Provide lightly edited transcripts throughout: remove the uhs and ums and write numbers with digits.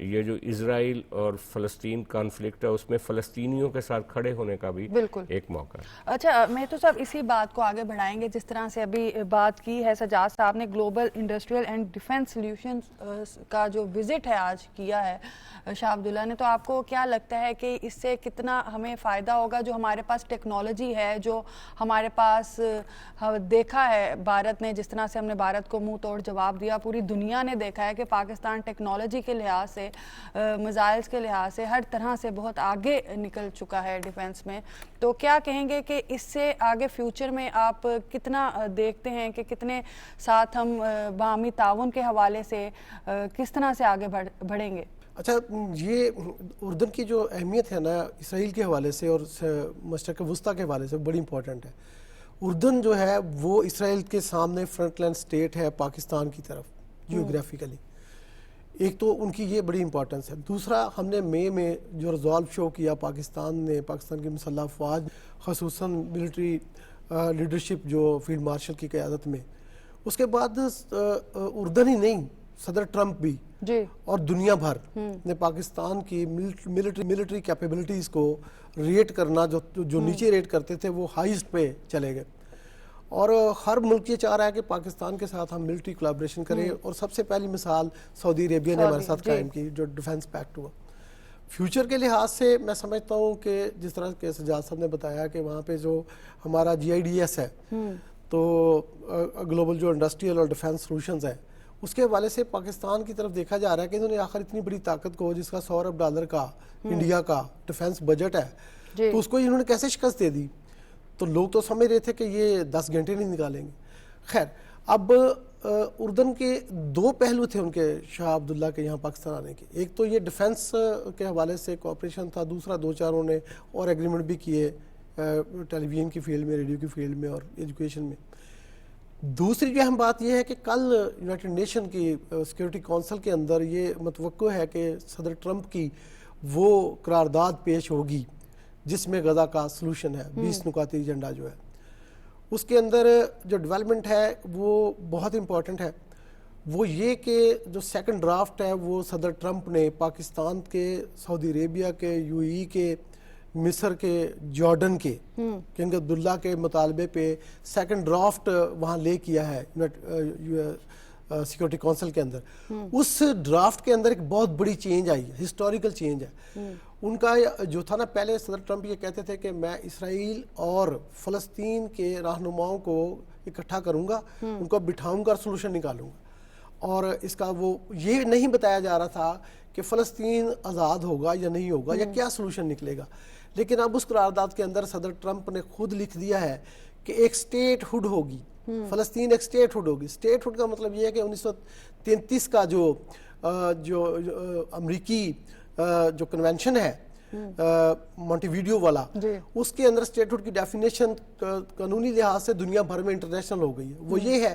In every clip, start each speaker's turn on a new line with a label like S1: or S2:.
S1: یہ جو اسرائیل اور فلسطین کانفلکٹ ہے اس میں فلسطینیوں کے ساتھ کھڑے ہونے کا بھی
S2: بالکل
S1: ایک موقع ہے.
S2: اچھا مہتو صاحب اسی بات کو آگے بڑھائیں گے جس طرح سے ابھی بات کی ہے سجاد صاحب نے global industrial and defence solutions کا جو وزٹ ہے آج کیا ہے شاہ عبداللہ نے, تو آپ کو کیا لگتا ہے کہ اس سے کتنا ہمیں فائدہ ہوگا؟ جو ہمارے پاس ٹیکنالوجی ہے, جو ہمارے پاس دیکھا ہے بھارت نے, جس طرح سے ہم نے بھارت کو منہ توڑ جواب دیا, پوری دنیا نے دیکھا ہے کہ پاکستان ٹیکنالوجی کے لحاظ سے, میزائلز کے لحاظ سے, ہر طرح سے بہت آگے نکل چکا ہے ڈیفنس میں. تو کیا کہیں گے کہ اس سے آگے فیوچر میں آپ کتنا دیکھتے ہیں کہ کتنے ساتھ ہم باہمی تعاون کے حوالے سے کس طرح سے آگے بڑھیں گے؟
S3: اچھا, یہ اردن کی جو اہمیت ہے نا اسرائیل کے حوالے سے اور مشرق وسطیٰ کے حوالے سے بڑی امپورٹنٹ ہے. اردن جو ہے وہ اسرائیل کے سامنے فرنٹ لائن سٹیٹ ہے پاکستان کی طرف جیوگرافیکلی. ایک تو ان کی یہ بڑی امپورٹنس ہے. دوسرا, ہم نے مئی میں جو ریزالو شو کیا پاکستان نے, پاکستان کی مسلح افواج خصوصاً ملٹری لیڈرشپ جو فیلڈ مارشل کی قیادت میں, اس کے بعد اردن ہی نہیں صدر ٹرمپ بھی اور دنیا بھر نے پاکستان کی ملٹری کیپیبلٹیز کو ریٹ کرنا, جو نیچے ریٹ کرتے تھے وہ ہائیسٹ پہ چلے گئے. اور ہر ملک یہ چاہ رہا ہے کہ پاکستان کے ساتھ ہم ملٹری کولابریشن کریں, اور سب سے پہلی مثال سعودی عربیہ نے ہمارے ساتھ قائم کی جو ڈیفنس پیکٹ ہوا. فیوچر کے لحاظ سے میں سمجھتا ہوں کہ جس طرح کہ سجاد صاحب نے بتایا کہ وہاں پہ جو ہمارا GIDS ہے, تو گلوبل جو انڈسٹریل اور ڈیفنس سولوشنز ہے, اس کے حوالے سے پاکستان کی طرف دیکھا جا رہا ہے کہ انہوں نے آخر اتنی بڑی طاقت کو, جس کا $100 ارب کا انڈیا کا ڈیفنس بجٹ ہے, تو اس کو انہوں نے کیسے شکست دے دی؟ تو لوگ تو سمجھ رہے تھے کہ یہ 10 گھنٹے نہیں نکالیں گے. خیر, اب اردن کے 2 پہلو تھے ان کے شاہ عبداللہ کے یہاں پاکستان آنے کے. ایک تو یہ ڈیفنس کے حوالے سے کوآپریشن تھا, دوسرا 2-4 انہوں نے اور ایگریمنٹ بھی کیے ٹیلی ویژن کی فیلڈ میں, ریڈیو کی فیلڈ میں اور ایجوکیشن میں. دوسری جو اہم بات یہ ہے کہ کل یونائٹڈ نیشن کی سیکیورٹی کونسل کے اندر یہ متوقع ہے کہ صدر ٹرمپ کی وہ قرارداد پیش ہوگی جس میں غزہ کا سلوشن ہے, 20 نکاتی ایجنڈا جو ہے, اس کے اندر جو ڈیولپمنٹ ہے وہ بہت امپورٹنٹ ہے. وہ یہ کہ جو سیکنڈ ڈرافٹ ہے وہ صدر ٹرمپ نے پاکستان کے, سعودی عربیہ کے, UAE کے, مصر کے, جارڈن کے کنگ عبداللہ کے مطالبے پہ سیکنڈ ڈرافٹ وہاں لے کیا ہے سیکورٹی کونسل کے اندر. اس ڈرافٹ کے اندر ایک بہت بڑی چینج آئی ہے, ہسٹوریکل چینج ہے. ان کا جو تھا نا, پہلے صدر ٹرمپ یہ کہتے تھے کہ میں اسرائیل اور فلسطین کے رہنماؤں کو اکٹھا کروں گا, ان کو بٹھاؤں گا اور سلوشن نکالوں گا, اور اس کا وہ یہ نہیں بتایا جا رہا تھا کہ فلسطین آزاد ہوگا یا نہیں ہوگا یا کیا سلوشن نکلے گا. لیکن اب اس قرارداد کے اندر صدر ٹرمپ نے خود لکھ دیا ہے کہ ایک سٹیٹ ہوڈ ہوگی, فلسطین ایک سٹیٹ ہوڈ ہوگی. سٹیٹ ہوڈ کا مطلب یہ ہے کہ 1933 کا جو امریکی جو کنونشن ہے مونٹی ویڈیو والا, اس کے اندر سٹیٹ ہوڈ کی ڈیفینیشن قانونی لحاظ سے دنیا بھر میں انٹرنیشنل ہو گئی ہے. وہ یہ ہے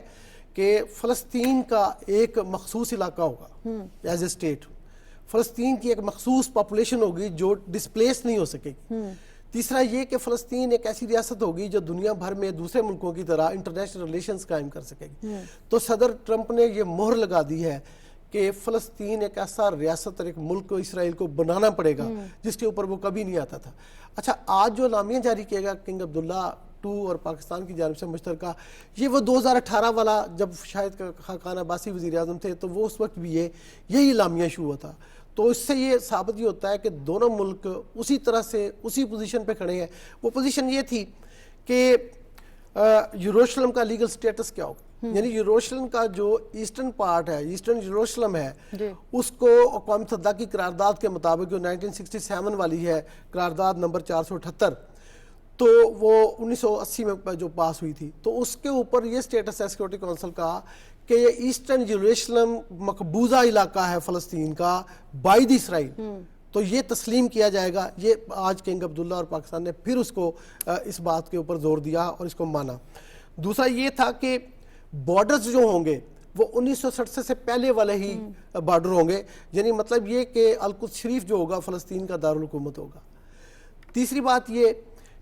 S3: کہ فلسطین کا ایک مخصوص علاقہ ہوگا ایز اے سٹیٹ, فلسطین کی ایک مخصوص پاپولیشن ہوگی جو ڈسپلیس نہیں ہو سکے گی. تیسرا یہ کہ فلسطین ایک ایسی ریاست ہوگی جو دنیا بھر میں دوسرے ملکوں کی طرح انٹرنیشنل ریلیشنز قائم کر سکے گی. تو صدر ٹرمپ نے یہ مہر لگا دی ہے کہ فلسطین ایک ایسا ریاست اور ایک ملک کو اسرائیل کو بنانا پڑے گا جس کے اوپر وہ کبھی نہیں آتا تھا. اچھا, آج جو اعلامیہ جاری کیے گا کنگ عبداللہ 2 اور پاکستان کی جانب سے مشترکہ, یہ وہ 2018 والا جب شاید خاقان عباسی وزیر اعظم تھے تو وہ اس وقت بھی یہی اعلامیہ شروع ہوا تھا. تو اس سے یہ ثابت یہ ہوتا ہے کہ دونوں ملک اسی طرح سے اسی پوزیشن پہ کھڑے ہیں. وہ پوزیشن یہ تھی کہ یروشلم کا لیگل سٹیٹس کیا ہوگا, یعنی یروشلم کا جو ایسٹرن پارٹ ہے, ایسٹرن یروشلم ہے, اس کو اقوام متحدہ کی قرارداد کے مطابق جو 1967 والی ہے, قرارداد نمبر 478, تو وہ 1980 میں جو پاس ہوئی تھی, تو اس کے اوپر یہ سٹیٹس ہے سیکورٹی کونسل کا کہ یہ ایسٹرن یروشلم مقبوضہ علاقہ ہے فلسطین کا بائی دی اسرائیل. تو یہ تسلیم کیا جائے گا. یہ آج کنگ عبداللہ اور پاکستان نے پھر اس کو اس بات کے اوپر زور دیا اور اس کو مانا. دوسرا یہ تھا کہ بارڈرز جو ہوں گے وہ 1967 سے پہلے والے ہی بارڈر ہوں گے, یعنی مطلب یہ کہ القدس شریف جو ہوگا فلسطین کا دارالحکومت ہوگا. تیسری بات یہ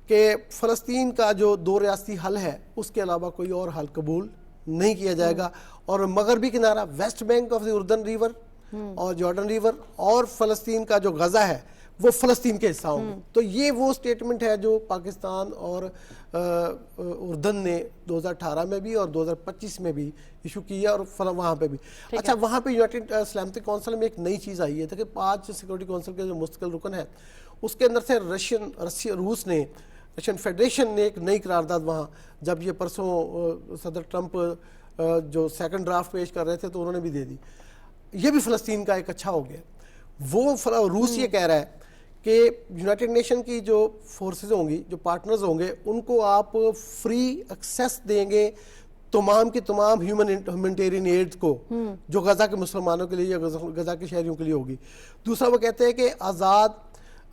S3: کہ فلسطین کا جو 2 ریاستی حل ہے اس کے علاوہ کوئی اور حل قبول نہیں کیا جائے گا, اور مغربی کنارہ ویسٹ بینک آف دی اردن ریور اور جارڈن ریور اور فلسطین کا جو غزہ ہے وہ فلسطین کے حصہ ہوں گے. تو یہ وہ سٹیٹمنٹ ہے جو پاکستان اور اردن نے 2018 میں بھی اور 2025 میں بھی ایشو کیا اور وہاں پہ بھی. اچھا وہاں پہ یونائٹڈ سلامتی کونسل میں ایک نئی چیز آئی ہے کہ 5 سیکورٹی کونسل کے جو مستقل رکن ہے اس کے اندر سے رشین فیڈریشن نے ایک نئی قرارداد وہاں جب یہ پرسوں صدر ٹرمپ جو سیکنڈ ڈرافٹ پیش کر رہے تھے تو انہوں نے بھی دے دی. یہ بھی فلسطین کا ایک اچھا ہو گیا. وہ روس یہ کہہ رہا ہے کہ یونائٹڈ نیشن کی جو فورسز ہوں گی جو پارٹنرز ہوں گے ان کو آپ فری ایکسیس دیں گے تمام کی تمام ہیومینٹیرین ایڈ کو جو غزہ کے مسلمانوں کے لیے یا غزہ کے شہریوں کے لیے ہوگی. دوسرا وہ کہتے ہیں کہ آزاد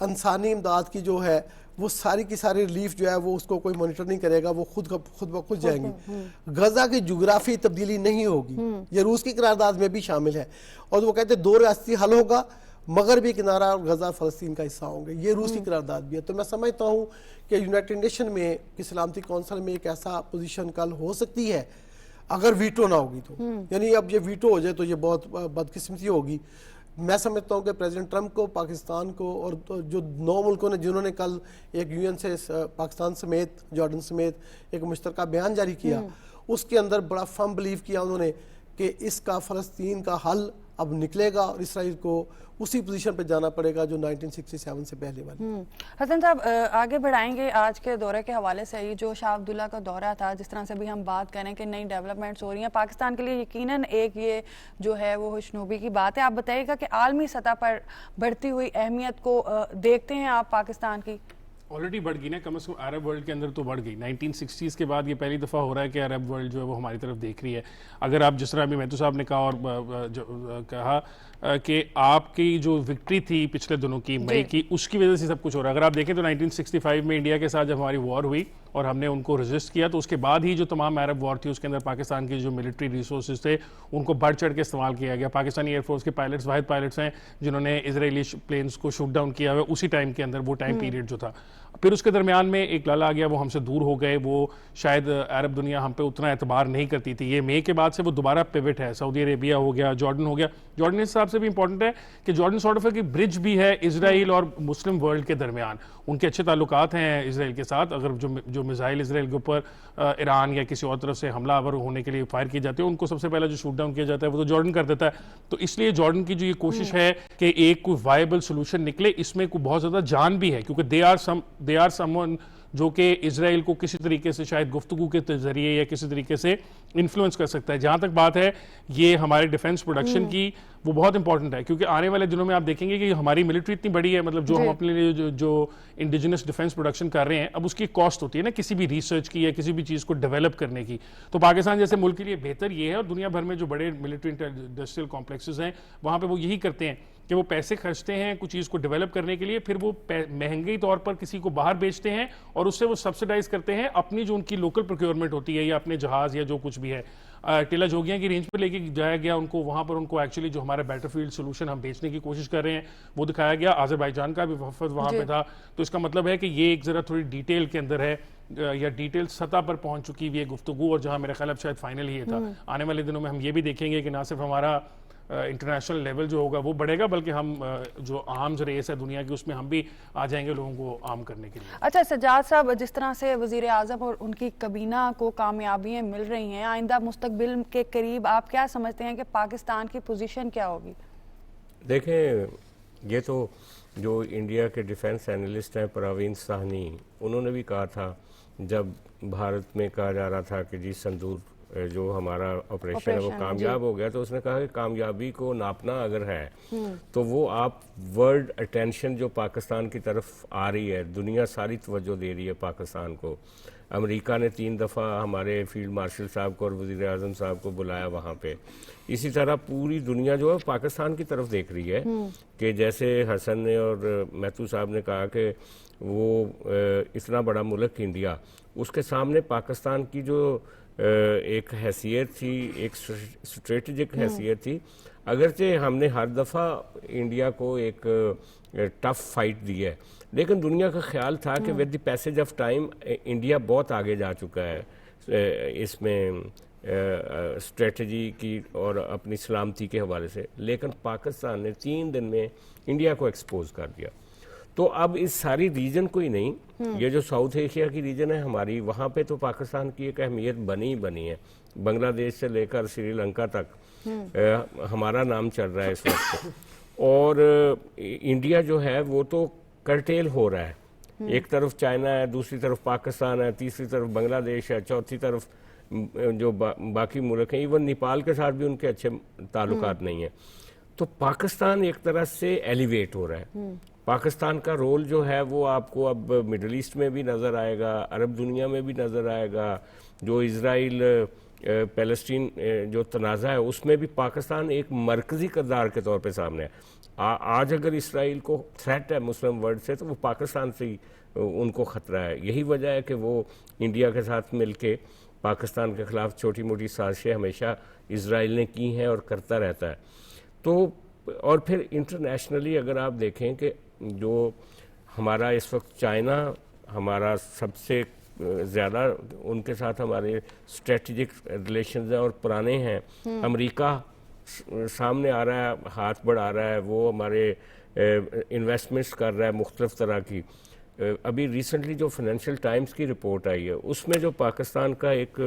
S3: انسانی امداد کی جو ہے وہ ساری کی ساری ریلیف جو ہے وہ اس کو کوئی مانیٹر نہیں کرے گا, وہ خود بخود جائیں گی. غزہ کی جغرافی تبدیلی نہیں ہوگی, یہ روس کی قرارداد میں بھی شامل ہے. اور وہ کہتے ہیں 2 ریاستی حل ہوگا, مغربی کنارہ اور غزہ فلسطین کا حصہ ہوں گے. یہ روس کی قرارداد بھی ہے. تو میں سمجھتا ہوں کہ یونائٹڈ نیشن میں کی سلامتی کونسل میں ایک ایسا پوزیشن کل ہو سکتی ہے اگر ویٹو نہ ہوگی تو, یعنی اب یہ ویٹو ہو جائے تو یہ بہت بدقسمتی ہوگی. میں سمجھتا ہوں کہ پریزیڈنٹ ٹرمپ کو, پاکستان کو اور جو 9 ملکوں نے جنہوں نے کل ایک UN سے پاکستان سمیت جارڈن سمیت ایک مشترکہ بیان جاری کیا, اس کے اندر بڑا فرم بلیو کیا انہوں نے کہ اس کا فلسطین کا حل اب نکلے گا اور اسرائیل کو اسی پوزیشن پہ جانا پڑے گا جو 1967 سے پہلے والی.
S2: حسن صاحب آگے بڑھائیں گے آج کے دورے کے حوالے سے ہی. جو شاہ عبداللہ کا دورہ تھا, جس طرح سے بھی ہم بات کریں کہ نئی ڈیولپمنٹس ہو رہی ہیں پاکستان کے لیے, یقیناً ایک یہ جو ہے وہ خوشنودی کی بات ہے. آپ بتائیے گا کہ عالمی سطح پر بڑھتی ہوئی اہمیت کو دیکھتے ہیں آپ پاکستان کی؟
S4: آلریڈی بڑھ گئی نا, کم از کم عرب ورلڈ کے اندر تو بڑھ گئی. 1960s کے بعد یہ پہلی دفعہ ہو رہا ہے کہ عرب ورلڈ جو ہے وہ ہماری طرف دیکھ رہی ہے. اگر آپ جس طرح ابھی مہتو صاحب نے کہا اور کہا کہ آپ کی جو وکٹری تھی پچھلے دنوں کی مئی کی, اس کی وجہ سے سب کچھ ہو رہا ہے. اگر آپ دیکھیں تو 1965 میں انڈیا کے ساتھ جب ہماری وار ہوئی اور ہم نے ان کو ریزسٹ کیا تو اس کے بعد ہی جو تمام عرب وار تھی اس کے اندر پاکستان کی جو ملٹری ریسورسز تھے ان کو بڑھ چڑھ کے استعمال کیا گیا. پاکستانی ایئر فورس کے پائلٹس واحد پائلٹس ہیں جنہوں نے اسرائیلی پلینز کو شوٹ ڈاؤن کیا ہوا اسی ٹائم کے اندر, وہ ٹائم پیریڈ جو تھا. پھر اس کے درمیان میں ایک لالا آ گیا, وہ ہم سے دور ہو گئے, وہ شاید عرب دنیا ہم پہ اتنا اعتبار نہیں کرتی تھی. یہ مئی کے بعد سے وہ دوبارہ پیوٹ ہے. سعودی عربیہ ہو گیا, جارڈن ہو گیا. جارڈن اس حساب سے بھی امپورٹنٹ ہے کہ جارڈن سارٹ آف ایک برج بھی ہے اسرائیل اور مسلم ورلڈ کے درمیان. ان کے اچھے تعلقات ہیں اسرائیل کے ساتھ. اگر جو میزائل اسرائیل کے اوپر ایران یا کسی اور طرف سے حملہ آور ہونے کے لیے فائر کیے جاتے ہیں ان کو سب سے پہلا جو شوٹ ڈاؤن کیا جاتا ہے وہ تو جارڈن کر دیتا ہے. تو اس لیے جارڈن کی جو یہ کوشش ہے کہ ایک کوئی وائبل سولوشن نکلے, اس میں کوئی بہت زیادہ جان بھی ہے, کیونکہ دے آر سمون جو کہ اسرائیل کو کسی طریقے سے شاید گفتگو کے ذریعے یا کسی طریقے سے انفلوئنس کر سکتا ہے. جہاں تک بات ہے یہ ہمارے ڈیفنس پروڈکشن کی, وہ بہت امپورٹنٹ ہے, کیونکہ آنے والے دنوں میں آپ دیکھیں گے کہ ہماری ملٹری اتنی بڑی ہے, مطلب جو ہم اپنے لیے جو انڈیجنس ڈیفنس پروڈکشن کر رہے ہیں, اب اس کی کاسٹ ہوتی ہے نا کسی بھی ریسرچ کی یا کسی بھی چیز کو ڈیولپ کرنے کی. تو پاکستان جیسے ملک کے لیے بہتر یہ ہے, اور دنیا بھر میں جو بڑے ملٹری انڈسٹریل کمپلیکسز ہیں وہاں پہ وہ یہی کرتے ہیں کہ وہ پیسے خرچتے ہیں کچھ چیز کو ڈیولپ کرنے کے لیے, پھر وہ مہنگی طور پر کسی کو باہر بیچتے ہیں اور اس سے وہ سبسیڈائز کرتے ہیں اپنی جو ان کی لوکل پروکیورمنٹ ہوتی ہے یا اپنے جہاز یا جو کچھ بھی ہے. ٹیلا جوگیاں کی رینج پہ لے کے جایا گیا ان کو, وہاں پر ان کو ایکچولی جو ہمارا بیٹر فیلڈ سولوشن ہم بیچنے کی کوشش کر رہے ہیں وہ دکھایا گیا. آذربائیجان کا بھی وفد وہاں پہ تھا. تو اس کا مطلب ہے کہ یہ ایک ذرا تھوڑی ڈیٹیل کے اندر ہے یا ڈیٹیل سطح پر پہنچ چکی ہوئی ہے گفتگو, اور جہاں میرا خیال اب شاید فائنل ہی تھا. آنے والے دنوں میں ہم یہ بھی دیکھیں گے کہ نہ صرف ہمارا انٹرنیشنل لیول جو ہوگا وہ بڑھے گا, بلکہ ہم جو عام ریس ہے دنیا کی اس میں ہم بھی آ جائیں گے لوگوں کو عام کرنے کے لیے.
S2: اچھا سجاد صاحب, جس طرح سے وزیر اعظم اور ان کی کابینہ کو کامیابیاں مل رہی ہیں, آئندہ مستقبل کے قریب آپ کیا سمجھتے ہیں کہ پاکستان کی پوزیشن کیا ہوگی؟
S1: دیکھیں, یہ تو جو انڈیا کے ڈیفنس اینالسٹ ہیں پراوین ساہنی, انہوں نے بھی کہا تھا جب بھارت میں کہا جا رہا تھا کہ جی سندور جو ہمارا آپریشن ہے وہ کامیاب ہو گیا, تو اس نے کہا کہ کامیابی کو ناپنا اگر ہے تو وہ آپ ورلڈ اٹینشن جو پاکستان کی طرف آ رہی ہے, دنیا ساری توجہ دے رہی ہے پاکستان کو. امریکہ نے 3 دفعہ ہمارے فیلڈ مارشل صاحب کو اور وزیر اعظم صاحب کو بلایا وہاں پہ. اسی طرح پوری دنیا جو ہے پاکستان کی طرف دیکھ رہی ہے کہ جیسے حسن نے اور مہتو صاحب نے کہا کہ وہ اتنا بڑا ملک انڈیا, اس کے سامنے پاکستان کی جو ایک حیثیت تھی, ایک اسٹریٹجک حیثیت تھی. اگرچہ ہم نے ہر دفعہ انڈیا کو ایک ٹف فائٹ دی ہے, لیکن دنیا کا خیال تھا کہ with the passage of time India بہت آگے جا چکا ہے اس میں اسٹریٹجی کی اور اپنی سلامتی کے حوالے سے، لیکن پاکستان نے 3 دن میں انڈیا کو ایکسپوز کر دیا. تو اب اس ساری ریجن کو ہی نہیں، یہ جو ساؤتھ ایشیا کی ریجن ہے ہماری، وہاں پہ تو پاکستان کی ایک اہمیت بنی ہے. بنگلہ دیش سے لے کر سری لنکا تک ہمارا نام چل رہا ہے اس وقت. اور انڈیا جو ہے وہ تو کرٹیل ہو رہا ہے. ایک طرف چائنا ہے، دوسری طرف پاکستان ہے، تیسری طرف بنگلہ دیش ہے، چوتھی طرف جو باقی ملک ہیں، ایون نیپال کے ساتھ بھی ان کے اچھے تعلقات نہیں ہیں. تو پاکستان ایک طرح سے ایلیویٹ ہو رہا ہے. پاکستان کا رول جو ہے وہ آپ کو اب مڈل ایسٹ میں بھی نظر آئے گا، عرب دنیا میں بھی نظر آئے گا. جو اسرائیل پیلسٹین جو تنازع ہے اس میں بھی پاکستان ایک مرکزی کردار کے طور پہ سامنے ہے. آج اگر اسرائیل کو تھریٹ ہے مسلم ورلڈ سے تو وہ پاکستان سے ہی ان کو خطرہ ہے. یہی وجہ ہے کہ وہ انڈیا کے ساتھ مل کے پاکستان کے خلاف چھوٹی موٹی سازشیں ہمیشہ اسرائیل نے کی ہیں اور کرتا رہتا ہے. تو اور پھر انٹرنیشنلی اگر آپ دیکھیں کہ جو ہمارا اس وقت چائنا ہمارا سب سے زیادہ ان کے ساتھ ہمارے اسٹریٹجک ریلیشنز ہیں اور پرانے ہیں. امریکہ سامنے آ رہا ہے، ہاتھ بڑھا رہا ہے، وہ ہمارے انویسٹمنٹس کر رہا ہے مختلف طرح کی. ابھی ریسنٹلی جو فائنینشیل ٹائمز کی رپورٹ آئی ہے اس میں جو پاکستان کا ایک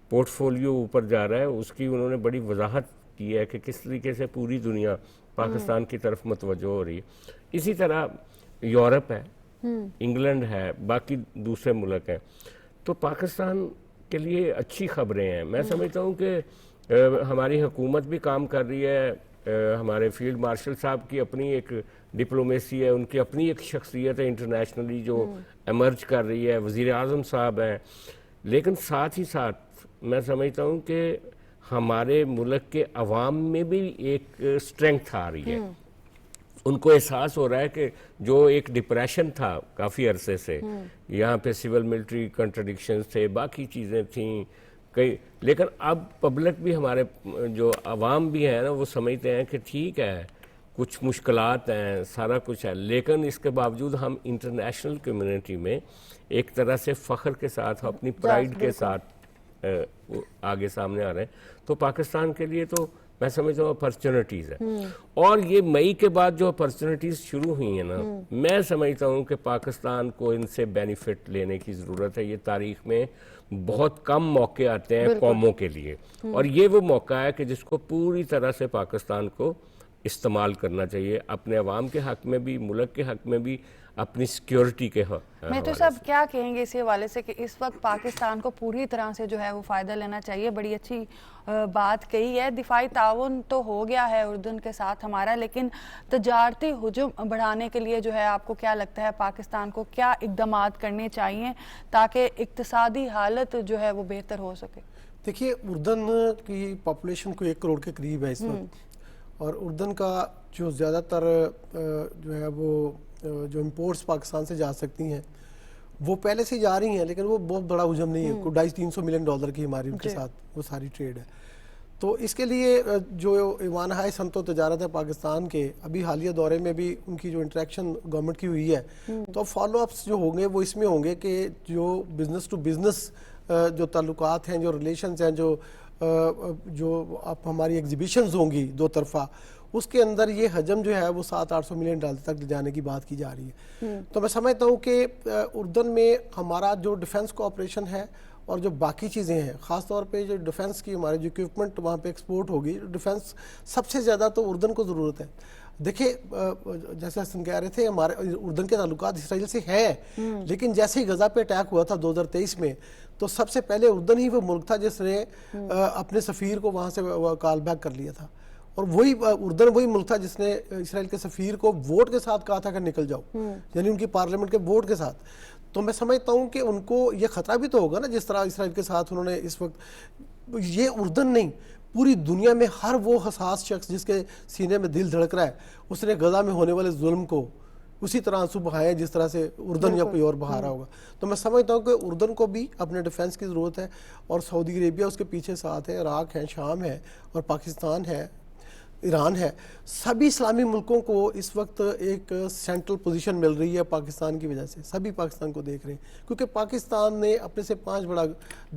S1: پورٹ فولیو اوپر جا رہا ہے اس کی انہوں نے بڑی وضاحت کی ہے کہ کس طریقے سے پوری دنیا پاکستان کی طرف متوجہ ہو رہی ہے. اسی طرح یورپ ہے، انگلینڈ ہے، باقی دوسرے ملک ہیں. تو پاکستان کے لیے اچھی خبریں ہیں. میں سمجھتا ہوں کہ ہماری حکومت بھی کام کر رہی ہے، ہمارے فیلڈ مارشل صاحب کی اپنی ایک ڈپلومیسی ہے، ان کی اپنی ایک شخصیت ہے انٹرنیشنلی جو ایمرج کر رہی ہے، وزیر اعظم صاحب ہیں. لیکن ساتھ ہی ساتھ میں سمجھتا ہوں کہ ہمارے ملک کے عوام میں بھی ایک اسٹرینگتھ آ رہی ہے. ان کو احساس ہو رہا ہے کہ جو ایک ڈپریشن تھا کافی عرصے سے، یہاں پہ سول ملٹری کنٹرڈکشنز تھے، باقی چیزیں تھیں کئی، لیکن اب پبلک بھی ہمارے جو عوام بھی ہیں نا وہ سمجھتے ہیں کہ ٹھیک ہے کچھ مشکلات ہیں، سارا کچھ ہے، لیکن اس کے باوجود ہم انٹرنیشنل کمیونٹی میں ایک طرح سے فخر کے ساتھ اپنی پرائیڈ کے ساتھ آگے سامنے آ رہے ہیں. تو پاکستان کے لیے تو میں سمجھتا ہوں اپرچونٹیز ہے. اور یہ مئی کے بعد جو اپرچونٹیز شروع ہوئی ہیں نا، میں سمجھتا ہوں کہ پاکستان کو ان سے بینیفٹ لینے کی ضرورت ہے. یہ تاریخ میں بہت کم موقع آتے ہیں قوموں کے لیے، اور یہ وہ موقع ہے کہ جس کو پوری طرح سے پاکستان کو استعمال کرنا چاہیے، اپنے عوام کے حق میں بھی، ملک کے حق میں بھی، اپنی سیکیورٹی کے حق.
S2: میں تو صاحب کیا کہیں گے اسی حوالے سے کہ اس وقت پاکستان کو پوری طرح سے جو ہے وہ فائدہ لینا چاہیے. بڑی اچھی بات کہی ہے. دفاعی تعاون تو ہو گیا ہے اردن کے ساتھ ہمارا، لیکن تجارتی حجم بڑھانے کے لیے جو ہے آپ کو کیا لگتا ہے پاکستان کو کیا اقدامات کرنے چاہیے تاکہ اقتصادی حالت جو ہے وہ بہتر ہو سکے؟
S3: دیکھیے اردن کی پاپولیشن کو 1 کروڑ کے قریب ہے اس وقت، اور اردن کا جو زیادہ تر جو ہے وہ جو امپورٹس پاکستان سے جا سکتی ہیں وہ پہلے سے جا رہی ہیں، لیکن وہ بہت بڑا حجم نہیں ہے. کوئی $250-300 ملین کی ہماری ان کے ساتھ وہ ساری ٹریڈ ہے. تو اس کے لیے جو ایوان ہائے صنعت و تجارت ہے پاکستان کے، ابھی حالیہ دورے میں بھی ان کی جو انٹریکشن گورنمنٹ کی ہوئی ہے، تو اب فالو اپس جو ہوں گے وہ اس میں ہوں گے کہ جو بزنس ٹو بزنس جو تعلقات ہیں، جو ریلیشنز ہیں، جو اب ہماری ایگزیبیشنز ہوں گی 2 طرفہ، اس کے اندر یہ حجم جو ہے وہ $700-800 ملین تک جانے کی بات کی جا رہی ہے. تو میں سمجھتا ہوں کہ اردن میں ہمارا جو ڈیفنس کوآپریشن ہے اور جو باقی چیزیں ہیں، خاص طور پہ جو ڈیفنس کی ہمارے جو اکوپمنٹ وہاں پہ ایکسپورٹ ہوگی، ڈیفنس سب سے زیادہ تو اردن کو ضرورت ہے. دیکھیں جیسے حسن کہہ رہے تھے ہمارے اردن کے تعلقات اسرائیل سے ہیں، لیکن جیسے ہی غزہ پہ اٹیک ہوا تھا 2023 میں، تو سب سے پہلے اردن ہی وہ ملک تھا جس نے اپنے سفیر کو وہاں سے کال بیک کر لیا تھا. اور وہی اردن وہی ملک تھا جس نے اسرائیل کے سفیر کو ووٹ کے ساتھ کہا تھا کہ نکل جاؤ، یعنی ان کی پارلیمنٹ کے ووٹ کے ساتھ. تو میں سمجھتا ہوں کہ ان کو یہ خطرہ بھی تو ہوگا نا، جس طرح اسرائیل کے ساتھ انہوں نے اس وقت، یہ اردن نہیں پوری دنیا میں ہر وہ حساس شخص جس کے سینے میں دل دھڑک رہا ہے اس نے غزہ میں ہونے والے ظلم کو اسی طرح آنسو بہائے جس طرح سے اردن یا کوئی اور بہا رہا ہوگا. تو میں سمجھتا ہوں کہ اردن کو بھی اپنے ڈیفنس کی ضرورت ہے، اور سعودی عربیہ اس کے پیچھے ساتھ ہے، عراق ہے، شام ہے اور پاکستان ہے. ایران ہے، سبھی اسلامی ملکوں کو اس وقت ایک سینٹرل پوزیشن مل رہی ہے پاکستان کی وجہ سے. سبھی پاکستان کو دیکھ رہے ہیں کیونکہ پاکستان نے اپنے سے 5 بڑا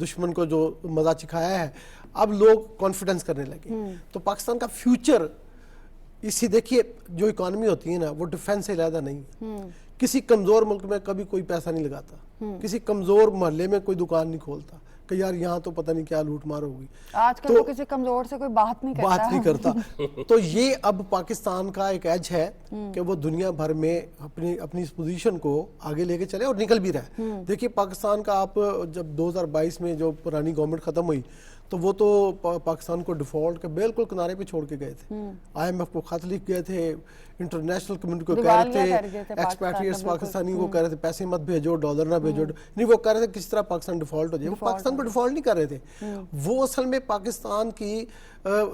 S3: دشمن کو جو مزہ چکھایا ہے، اب لوگ کانفیڈنس کرنے لگے. تو پاکستان کا فیوچر اسی دیکھیے جو اکانومی ہوتی ہے نا وہ ڈیفینس سے علیحدہ نہیں ہے. کسی کمزور ملک میں کبھی کوئی پیسہ نہیں لگاتا، کسی کمزور محلے میں کوئی دکان نہیں کھولتا کہ یار یہاں تو پتہ نہیں کیا لوٹ مار ہوگی.
S2: آج کل تو کسی کمزور سے کوئی بات نہیں
S3: کرتا. تو یہ اب پاکستان کا ایک ایج ہے کہ وہ دنیا بھر میں اپنی اس پوزیشن کو آگے لے کے چلے اور نکل بھی رہا ہے. دیکھیے پاکستان کا آپ جب 2022 میں جو پرانی گورنمنٹ ختم ہوئی تو وہ تو پاکستان کو ڈیفالٹ کے بالکل کنارے پہ چھوڑ کے گئے تھے. آئی ایم ایف کو خط لکھ گئے تھے، انٹرنیشنل کمیونٹی کو کہہ رہے تھے ایکسپیٹریٹس پاکستانی کو کہہ رہے تھے پیسے مت بھیجو، ڈالر نہ بھیجو. نہیں، وہ کہہ رہے تھے کس طرح پاکستان ڈیفالٹ ہو جائے. وہ پاکستان کو ڈیفالٹ نہیں کر رہے تھے، وہ اصل میں پاکستان کی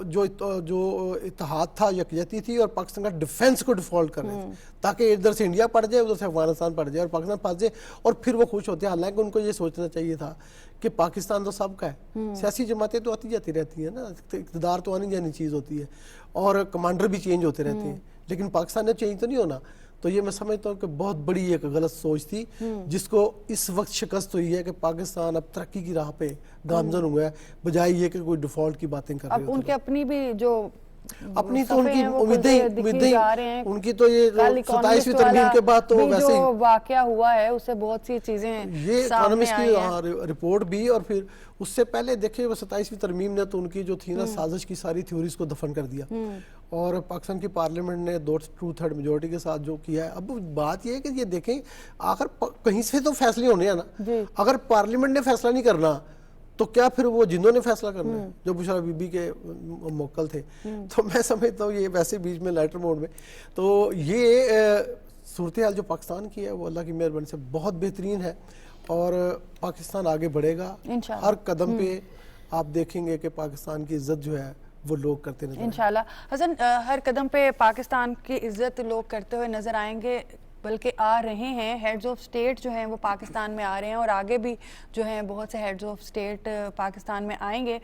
S3: جو اتحاد تھا، یکجہتی تھی، اور پاکستان کا ڈیفینس کو ڈیفالٹ کر رہے تھے تاکہ ادھر سے انڈیا پڑ جائے، ادھر سے افغانستان پڑ جائے اور پاکستان پھنس جائے اور پھر وہ خوش ہوتے ہیں. حالانکہ ان کو یہ سوچنا چاہیے تھا کہ پاکستان تو سب کا ہے. سیاسی جماعتیں تو آتی جاتی رہتی ہیں نا، اقتدار تو آنی جانی چیز ہوتی ہے اور کمانڈر بھی چینج ہوتے رہتے ہیں، لیکن پاکستان نے چینج تو نہیں ہونا. تو یہ میں سمجھتا ہوں کہ بہت بڑی ایک غلط سوچ تھی جس کو اس وقت شکست ہوئی ہے کہ پاکستان اب ترقی کی راہ پہ گامزن ہوا ہے، بجائے یہ کہ کوئی ڈیفالٹ کی باتیں کر رہے
S2: اب ان کے اپنی بھی جو
S3: اپنی تو ان کی امیدیں ان کی تو یہ 27ویں ترمیم کے بعد تو ویسے ہی
S2: جو واقعہ ہوا ہے اس سے بہت سی چیزیں
S3: یہ اکانومسٹ کی رپورٹ بھی، اور پھر اس سے پہلے دیکھیں 27ویں ترمیم نے تو ان کی جو تھی نا سازش کی ساری تھیوریز کو دفن کر دیا اور پاکستان کی پارلیمنٹ نے 2/3 میجورٹی کے ساتھ جو کیا ہے. اب بات یہ ہے کہ یہ دیکھیں آخر کہیں سے تو فیصلے ہونے ہیں نا. اگر پارلیمنٹ نے فیصلہ نہیں کرنا تو کیا پھر وہ جنہوں نے فیصلہ کرنا ہے جو بشرا بی بی کے موکل تھے. تو میں سمجھتا ہوں یہ ویسے بیچ میں لائٹر موڈ میں تو یہ صورتحال جو پاکستان کی ہے وہ اللہ کی مہربانی سے بہت بہترین ہے اور پاکستان آگے بڑھے گا. ہر قدم پہ آپ دیکھیں گے کہ پاکستان کی عزت جو ہے وہ لوگ کرتے نظر
S2: انشاءاللہ. حسن، ہر قدم پہ پاکستان کی عزت لوگ کرتے ہوئے نظر آئیں گے، بلکہ آ رہے ہیں. ہیڈز آف سٹیٹ جو ہیں وہ پاکستان میں آ رہے ہیں اور آگے بھی جو ہیں بہت سے ہیڈز آف سٹیٹ پاکستان میں آئیں گے.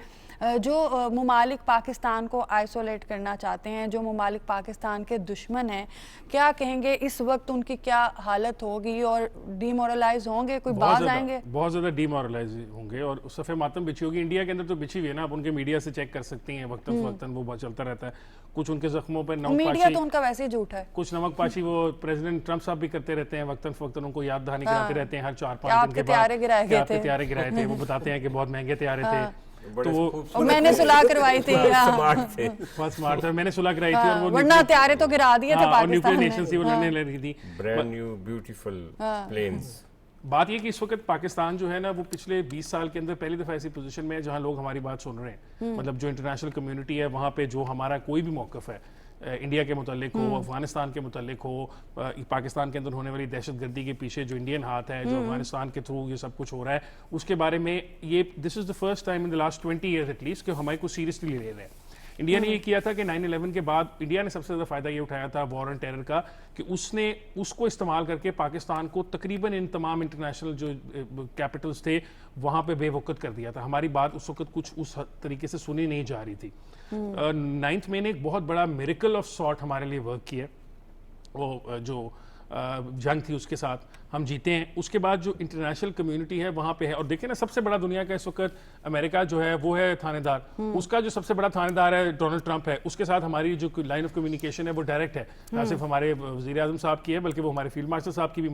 S2: جو ممالک پاکستان کو آئسولیٹ کرنا چاہتے ہیں، جو ممالک پاکستان کے دشمن ہیں، کیا کہیں گے اس وقت ان کی کیا حالت ہوگی اور ڈی مورلائز ہوں گے؟ کوئی باز آئیں گے؟
S4: بہت زیادہ ڈی مورلائز ہوں گے اور صفحہ ماتم بچھی ہوگی. انڈیا کے اندر تو بچھی ہوئی ہے نا، آپ ان کے میڈیا سے چیک کر سکتی ہیں، وقتاً فوقتاً وہ چلتا رہتا ہے. کچھ ان کے زخموں پہ نمک
S2: میڈیا
S4: پاشی،
S2: تو ان کا ویسے ہی جھوٹ ہے.
S4: کچھ نمک پاشی وہ پریزیڈنٹ ٹرمپ صاحب بھی کرتے رہتے ہیں، وقتاً فوقتاً ان کو یاد دہانی کراتے رہتے ہیں ہر 4-5 دن کے بعد.
S2: تیارے گرائے گئے تھے،
S4: تیارے گرائے تھے، وہ بتاتے ہیں کہ بہت مہنگے تیارے تھے. تو وہ
S2: میں نے صلح کروائی تھی،
S4: بہت سمارٹ تھا، میں نے صلح کرائی تھی اور وہ
S2: ورنہ تیارے تو گرا دیے تھے
S4: اور نیوکلیئر
S2: پاکستان
S4: نیشن سے وہ لڑنے لگی تھی.
S1: Brand new beautiful planes.
S4: بات یہ کہ اس وقت پاکستان جو ہے نا وہ پچھلے 20 سال کے اندر پہلی دفعہ ایسی پوزیشن میں ہے جہاں لوگ ہماری بات سن رہے ہیں. مطلب جو انٹرنیشنل کمیونٹی ہے وہاں پہ جو ہمارا کوئی بھی موقف ہے، انڈیا کے متعلق ہو، افغانستان کے متعلق ہو، پاکستان کے اندر ہونے والی دہشت گردی کے پیچھے جو انڈین ہاتھ ہے، جو افغانستان کے تھرو یہ سب کچھ ہو رہا ہے، اس کے بارے میں یہ this is the first time in the last 20 years at least کہ ہمارے کو سیریسلی لے رہے ہیں. انڈیا نے یہ کیا تھا کہ 9/11 کے بعد انڈیا نے سب سے زیادہ فائدہ یہ اٹھایا تھا وار آن ٹیرر کا کہ اس نے اس کو استعمال کر کے پاکستان کو تقریباً ان تمام انٹرنیشنل جو کیپٹلز تھے وہاں پہ بے وقت کر دیا تھا. ہماری بات اس وقت کچھ اس طریقے سے سنی نہیں جا رہی تھی. 9 مئی نے ایک بہت بڑا میریکل آف سارٹ ہمارے لیے ورک کیا. وہ جو جنگ تھی اس کے ساتھ ہم جیتے ہیں. اس کے بعد جو انٹرنیشنل کمیونٹی ہے وہاں پہ ہے اور دیکھیں نا سب سے بڑا دنیا کا اس وقت امریکہ جو ہے وہ ہے تھانے دار. اس کا جو سب سے بڑا تھانے دار ہے ڈونلڈ ٹرمپ ہے. اس کے ساتھ ہماری جو لائن آف کمیونیکیشن ہے وہ ڈائریکٹ ہے. نہ صرف ہمارے وزیر اعظم صاحب کی ہے بلکہ وہ ہمارے فیلڈ مارشل صاحب کی بھی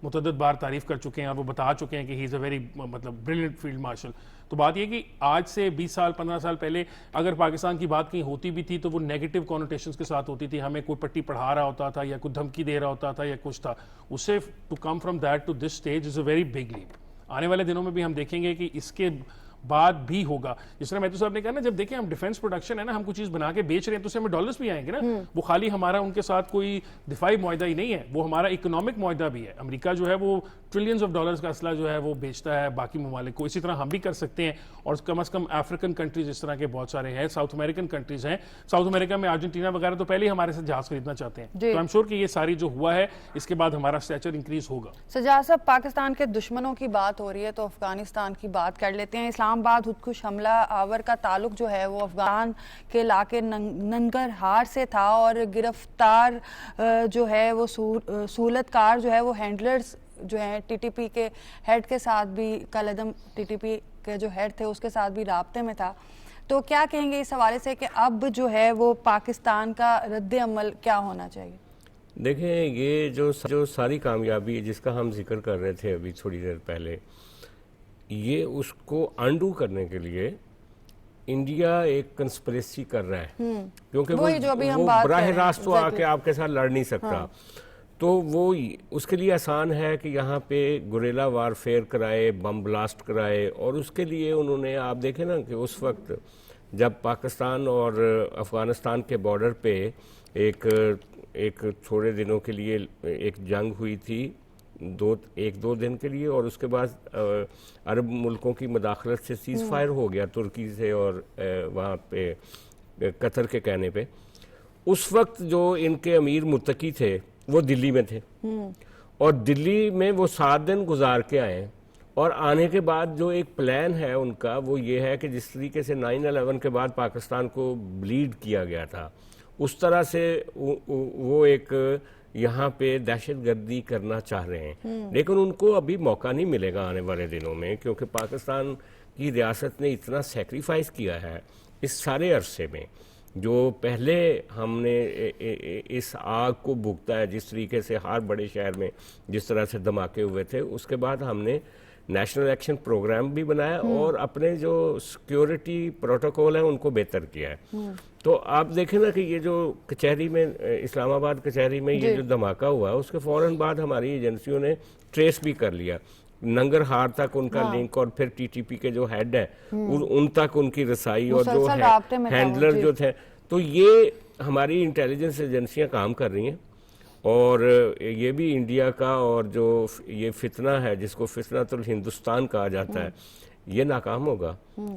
S4: متعدد بار تعریف کر چکے ہیں اور وہ بتا چکے ہیں کہ ہی از اے ویری مطلب بریلینٹ فیلڈ مارشل. تو بات یہ کہ آج سے 20 سال 15 سال پہلے اگر پاکستان کی بات کہیں ہوتی بھی تھی تو وہ نیگیٹو کونوٹیشنز کے ساتھ ہوتی تھی. ہمیں کوئی پٹی پڑھا رہا ہوتا تھا یا کوئی دھمکی دے رہا ہوتا تھا یا کچھ تھا. اس سے to come from that to this stage is a very big leap. آنے والے دنوں میں بھی ہم دیکھیں گے کہ اس کے بعد بھی ہوگا. جس طرح میتھو صاحب نے کہا نا، جب دیکھیں ہم ڈیفینس پروڈکشن ہے نا، ہم کچھ چیز بنا کے بیچ رہے ہیں تو اس سے ہمیں ڈالرز بھی آئیں گے نا. وہ خالی ہمارا ان کے ساتھ کوئی دفاعی معاہدہ ہی نہیں ہے، وہ ہمارا اکنامک معاہدہ بھی ہے. امریکہ جو ہے وہ ٹریلینز آف ڈالرز کا اسلحہ جو ہے وہ بیچتا ہے باقی ممالک کو. اسی طرح ہم بھی کر سکتے ہیں اور کم از کم افریقن کنٹریز اس طرح کے بہت سارے ہیں، ساؤتھ امریکن کنٹریز ہیں. ساؤتھ امریکہ میں ارجنٹینا وغیرہ تو پہلے ہی ہمارے سے جہاز خریدنا چاہتے ہیں. تو آئی ایم شیور کہ یہ ساری جو ہوا ہے اس کے بعد ہمارا اسٹیچر انکریز ہوگا.
S2: سجاد صاحب، پاکستان کے دشمنوں کی بات ہو رہی ہے تو افغانستان کی بات کر لیتے ہیں. اسلام اسلام آباد خودکش حملہ آور کا تعلق جو ہے وہ افغان کے علاقے ننگرہار سے تھا اور گرفتار جو ہے وہ سہولت کار جو ہے وہ ہینڈلرز جو ہیں ٹی ٹی پی کے ہیڈ کے ساتھ بھی کالعدم ٹی ٹی پی کے جو ہیڈ تھے اس کے ساتھ بھی رابطے میں تھا. تو کیا کہیں گے اس حوالے سے کہ اب جو ہے وہ پاکستان کا رد عمل کیا ہونا چاہیے؟
S1: دیکھیں یہ جو ساری کامیابی ہے جس کا ہم ذکر کر رہے تھے ابھی تھوڑی دیر پہلے, یہ اس کو انڈو کرنے کے لیے انڈیا ایک کنسپریسی کر رہا ہے, کیونکہ وہ براہ راست تو آ کے آپ کے ساتھ لڑ نہیں سکتا. تو وہ اس کے لیے آسان ہے کہ یہاں پہ گوریلا وارفیئر کرائے, بم بلاسٹ کرائے, اور اس کے لیے انہوں نے آپ دیکھیں نا کہ اس وقت جب پاکستان اور افغانستان کے بارڈر پہ ایک تھوڑے دنوں کے لیے ایک جنگ ہوئی تھی, ایک دو دن کے لیے, اور اس کے بعد عرب ملکوں کی مداخلت سے سیز فائر ہو گیا ترکی سے اور وہاں پہ قطر کے کہنے پہ. اس وقت جو ان کے امیر متقی تھے وہ دلی میں تھے, اور دلی میں وہ 7 دن گزار کے آئے, اور آنے کے بعد جو ایک پلان ہے ان کا وہ یہ ہے کہ جس طریقے سے 9/11 کے بعد پاکستان کو بلیڈ کیا گیا تھا اس طرح سے وہ ایک یہاں پہ دہشت گردی کرنا چاہ رہے ہیں. لیکن ان کو ابھی موقع نہیں ملے گا آنے والے دنوں میں, کیونکہ پاکستان کی ریاست نے اتنا سیکریفائز کیا ہے اس سارے عرصے میں. جو پہلے ہم نے اس آگ کو بھگتا ہے جس طریقے سے ہر بڑے شہر میں جس طرح سے دھماکے ہوئے تھے, اس کے بعد ہم نے نیشنل ایکشن پروگرام بھی بنایا اور اپنے جو سیکیورٹی پروٹوکول ہیں ان کو بہتر کیا ہے. تو آپ دیکھیں نا کہ یہ جو کچہری میں اسلام آباد کچہری میں یہ جو دھماکہ ہوا ہے اس کے فوراً بعد ہماری ایجنسیوں نے ٹریس بھی کر لیا ننگرہار تک ان کا لنک, اور پھر ٹی ٹی پی کے جو ہیڈ ہیں ان تک ان کی رسائی, اور جو ہینڈلر جو تھے. تو یہ ہماری انٹیلیجنس ایجنسیاں کام کر رہی ہیں, اور یہ بھی انڈیا کا اور جو یہ فتنہ ہے جس کو فتنۃ الہندوستان کہا جاتا ہے یہ ناکام ہوگا,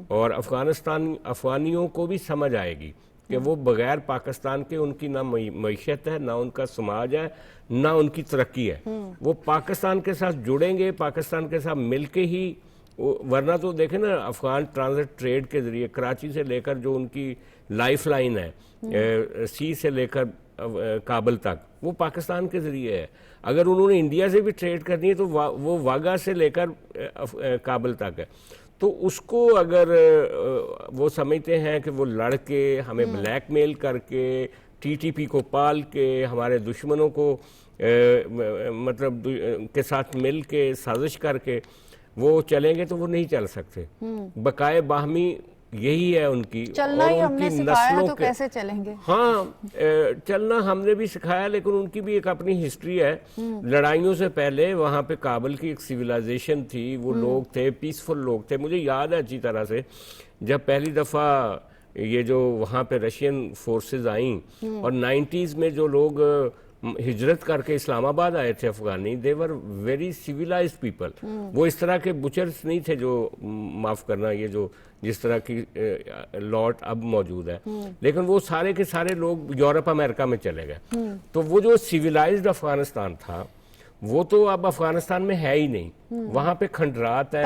S1: اور افغانیوں کو بھی سمجھ آئے گی کہ وہ بغیر پاکستان کے ان کی نہ معیشت ہے, نہ ان کا سماج ہے, نہ ان کی ترقی ہے. وہ پاکستان کے ساتھ جڑیں گے, پاکستان کے ساتھ مل کے ہی, ورنہ تو دیکھیں نا افغان ٹرانزٹ ٹریڈ کے ذریعے کراچی سے لے کر جو ان کی لائف لائن ہے سی سے لے کر کابل تک وہ پاکستان کے ذریعے ہے. اگر انہوں نے انڈیا سے بھی ٹریڈ کرنی ہے تو وہ واگا سے لے کر کابل تک ہے. تو اس کو اگر وہ سمجھتے ہیں کہ وہ لڑ کے ہمیں بلیک میل کر کے ٹی ٹی پی کو پال کے ہمارے دشمنوں کو مطلب کے ساتھ مل کے سازش کر کے وہ چلیں گے تو وہ نہیں چل سکتے. بقائے باہمی یہی ہے ان کی,
S2: چلنا ہی ہم نے سکھایا تو کیسے چلیں گے؟
S1: ہاں چلنا ہم نے بھی سکھایا, لیکن ان کی بھی ایک اپنی ہسٹری ہے. لڑائیوں سے پہلے وہاں پہ کابل کی ایک سویلائزیشن تھی, وہ لوگ تھے پیسفل لوگ تھے. مجھے یاد ہے اچھی طرح سے جب پہلی دفعہ یہ جو وہاں پہ رشین فورسز آئیں اور 90s میں جو لوگ ہجرت کر کے اسلام آباد آئے تھے Afghani, they were very civilized people. وہ اس طرح کے بچرز نہیں تھے جو معاف کرنا یہ جو جس طرح کی لاٹ اب موجود ہے, لیکن وہ سارے کے سارے لوگ یورپ امریکہ میں چلے گئے. تو وہ جو سیویلائزڈ افغانستان تھا وہ تو اب افغانستان میں ہے ہی نہیں. وہاں پہ کھنڈرات ہے,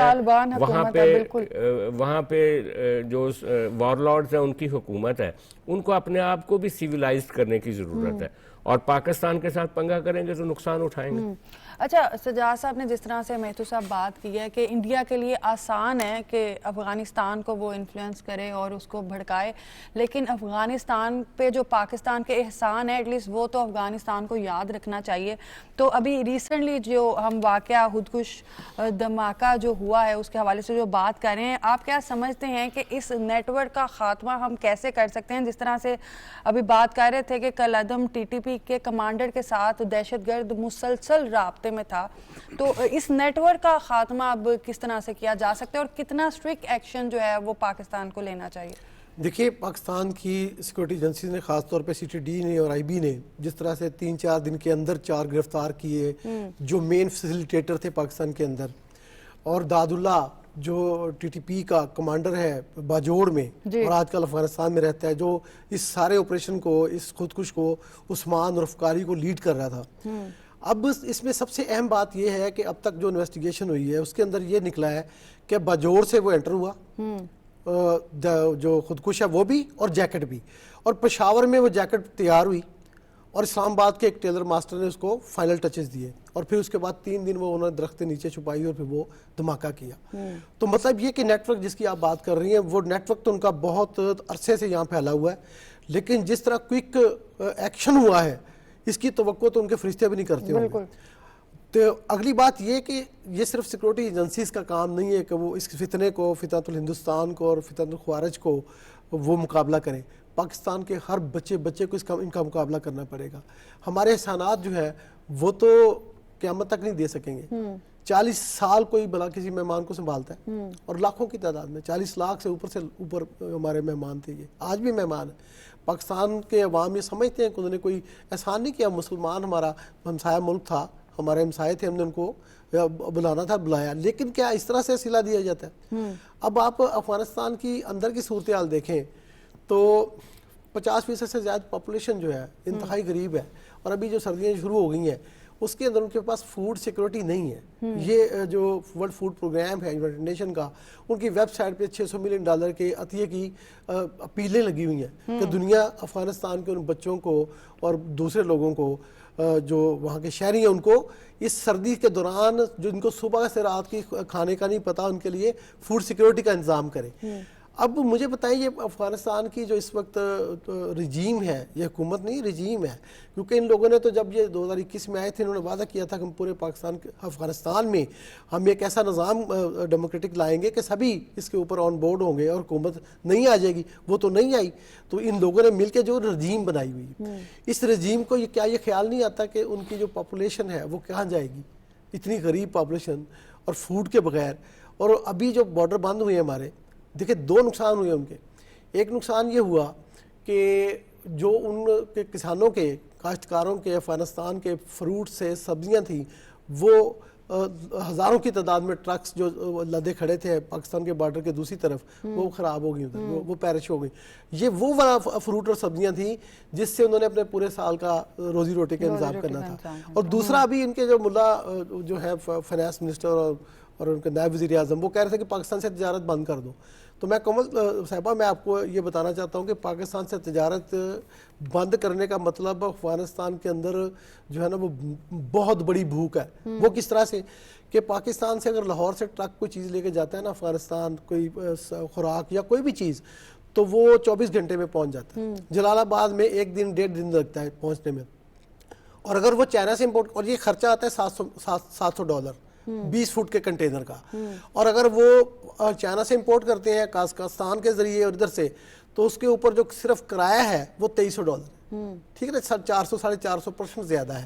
S1: وہاں پہ جو وار لارڈز ہیں ان کی حکومت ہے, ان کو اپنے آپ کو بھی سیویلائزڈ کرنے کی ضرورت ہے, اور پاکستان کے ساتھ پنگا کریں گے تو نقصان اٹھائیں گے.
S2: اچھا سجاد صاحب نے جس طرح سے مہتو صاحب بات کی ہے کہ انڈیا کے لیے آسان ہے کہ افغانستان کو وہ انفلوئنس کرے اور اس کو بھڑکائے, لیکن افغانستان پہ جو پاکستان کے احسان ہے ایٹ لیسٹ وہ تو افغانستان کو یاد رکھنا چاہیے. تو ابھی ریسنٹلی جو ہم واقعہ خودکش دھماکہ جو ہوا ہے اس کے حوالے سے جو بات کر رہے ہیں, آپ کیا سمجھتے ہیں کہ اس نیٹ ورک کا خاتمہ ہم کیسے کر سکتے ہیں؟ جس طرح سے ابھی بات کر رہے تھے کہ کالعدم ٹی ٹی پی کے کمانڈر کے ساتھ دہشت گرد مسلسل رابطے میں تھا, تو اس نیٹ ورک کا خاتمہ اب کس طرح سے کیا جا سکتا ہے اور کتنا اسٹرکٹ ایکشن جو ہے وہ پاکستان کو لینا چاہیے؟
S3: دیکھیے پاکستان کی سیکورٹی ایجنسیز نے خاص طور پہ سی ٹی ڈی نے اور آئی بی نے جس طرح سے 3-4 دن کے اندر 4 گرفتار کیے جو مین فیسیلیٹیٹر تھے پاکستان کے اندر, اور داد اللہ جو ٹی ٹی پی کا کمانڈر ہے باجوڑ میں اور آج کل افغانستان میں رہتا ہے, جو اس سارے آپریشن کو اس خودکش کو عثمان اور افکاری کو لیڈ کر رہا تھا. اب اس میں سب سے اہم بات یہ ہے کہ اب تک جو انویسٹیگیشن ہوئی ہے اس کے اندر یہ نکلا ہے کہ باجوڑ سے وہ انٹر ہوا، جو خودکش ہے وہ بھی اور جیکٹ بھی، اور پشاور میں وہ جیکٹ تیار ہوئی اور اسلام آباد کے ایک ٹیلر ماسٹر نے اس کو فائنل ٹچز دیے، اور پھر اس کے بعد 3 دن وہ انہوں نے درخت کے نیچے چھپائی اور پھر وہ دھماکہ کیا۔ تو مطلب یہ کہ نیٹ ورک جس کی آپ بات کر رہی ہیں وہ نیٹ ورک تو ان کا بہت عرصے سے یہاں پھیلا ہوا ہے، لیکن جس طرح کوئک ایکشن ہوا ہے اس کی توقع تو ان کے فرشتے بھی نہیں کرتے ہوں گے۔ تو اگلی بات یہ کہ یہ صرف سیکورٹی ایجنسیز کا کام نہیں ہے کہ وہ اس فتنے کو، فتنۃ الہندوستان کو اور فتنۃ الخوارج کو وہ مقابلہ کریں، پاکستان کے ہر بچے کو ان کا مقابلہ کرنا پڑے گا۔ ہمارے احسانات جو ہے وہ تو قیامت تک نہیں دے سکیں گے۔ 40 سال کوئی بلا کسی مہمان کو سنبھالتا ہے، اور لاکھوں کی تعداد میں 40 لاکھ سے اوپر ہمارے مہمان تھے، یہ آج بھی مہمان ہیں۔ پاکستان کے عوام یہ سمجھتے ہیں کہ انہوں نے کوئی احسان نہیں کیا، مسلمان ہمارا ہمسایہ ملک تھا، ہمارے ہمسائے تھے، ہم نے ان کو بلانا تھا، بلایا، لیکن کیا اس طرح سے صلہ دیا جاتا ہے؟ اب آپ افغانستان کی اندر کی صورتحال دیکھیں تو 50% سے زیادہ پاپولیشن جو ہے انتہائی غریب ہے، اور ابھی جو سردیاں شروع ہو گئی ہیں اس کے اندر ان کے پاس فوڈ سیکورٹی نہیں ہے۔ یہ جو ورلڈ فوڈ پروگرام ہے یونائیٹڈ نیشن کا، ان کی ویب سائٹ پہ $600 ملین کے عطیے کی اپیلیں لگی ہوئی ہیں کہ دنیا افغانستان کے ان بچوں کو اور دوسرے لوگوں کو جو وہاں کے شہری ہیں ان کو اس سردی کے دوران، جو ان کو صبح سے رات کی کھانے کا نہیں پتا، ان کے لیے فوڈ سیکورٹی کا انتظام کریں۔ اب مجھے بتائیں یہ افغانستان کی جو اس وقت رجیم ہے، یہ حکومت نہیں رجیم ہے، کیونکہ ان لوگوں نے تو جب یہ 2021 میں آئے تھے انہوں نے وعدہ کیا تھا کہ ہم پورے افغانستان میں ہم ایک ایسا نظام ڈیموکریٹک لائیں گے کہ سبھی اس کے اوپر آن بورڈ ہوں گے اور حکومت نہیں آ جائے گی، وہ تو نہیں آئی۔ تو ان لوگوں نے مل کے جو رجیم بنائی ہوئی، اس رجیم کو کیا یہ خیال نہیں آتا کہ ان کی جو پاپولیشن ہے وہ کہاں جائے گی؟ اتنی غریب پاپولیشن اور فوڈ کے بغیر، اور ابھی جو بارڈر بند ہوئے ہیں ہمارے، دیکھیں 2 نقصان ہوئے ان کے۔ ایک نقصان یہ ہوا کہ جو ان کے کسانوں کے، کاشتکاروں کے افغانستان کے فروٹ سے سبزیاں تھیں وہ ہزاروں کی تعداد میں ٹرکس جو لدے کھڑے تھے پاکستان کے بارڈر کے دوسری طرف، وہ خراب ہو گئی، وہ پیرش ہو گئی۔ یہ وہ فروٹ اور سبزیاں تھیں جس سے انہوں نے اپنے پورے سال کا روزی روٹی کا انتظام کرنا تھا۔ اور دوسرا ابھی ان کے جو ملا جو ہے فائنانس منسٹر اور ان کے نائب وزیر اعظم، وہ کہہ رہے تھے کہ پاکستان سے تجارت بند کر دو۔ تو میں کمل صاحبہ میں آپ کو یہ بتانا چاہتا ہوں کہ پاکستان سے تجارت بند کرنے کا مطلب افغانستان کے اندر جو ہے نا وہ بہت بڑی بھوک ہے۔ وہ کس طرح سے کہ پاکستان سے اگر لاہور سے ٹرک کوئی چیز لے کے جاتا ہے نا افغانستان، کوئی خوراک یا کوئی بھی چیز، تو وہ 24 گھنٹے میں پہنچ جاتا ہے۔ جلال آباد میں 1 دن 1.5 دن لگتا ہے پہنچنے میں، اور اگر وہ چائنا سے امپورٹ، اور یہ خرچہ آتا ہے $700 20 فٹ کے کنٹینر کا، اور اگر وہ چائنا سے امپورٹ کرتے ہیں قازقستان کے ذریعے اور ادھر سے، تو اس کے اوپر جو صرف کرایہ ہے وہ $2300، ٹھیک ہے نا، 400-450% زیادہ ہے۔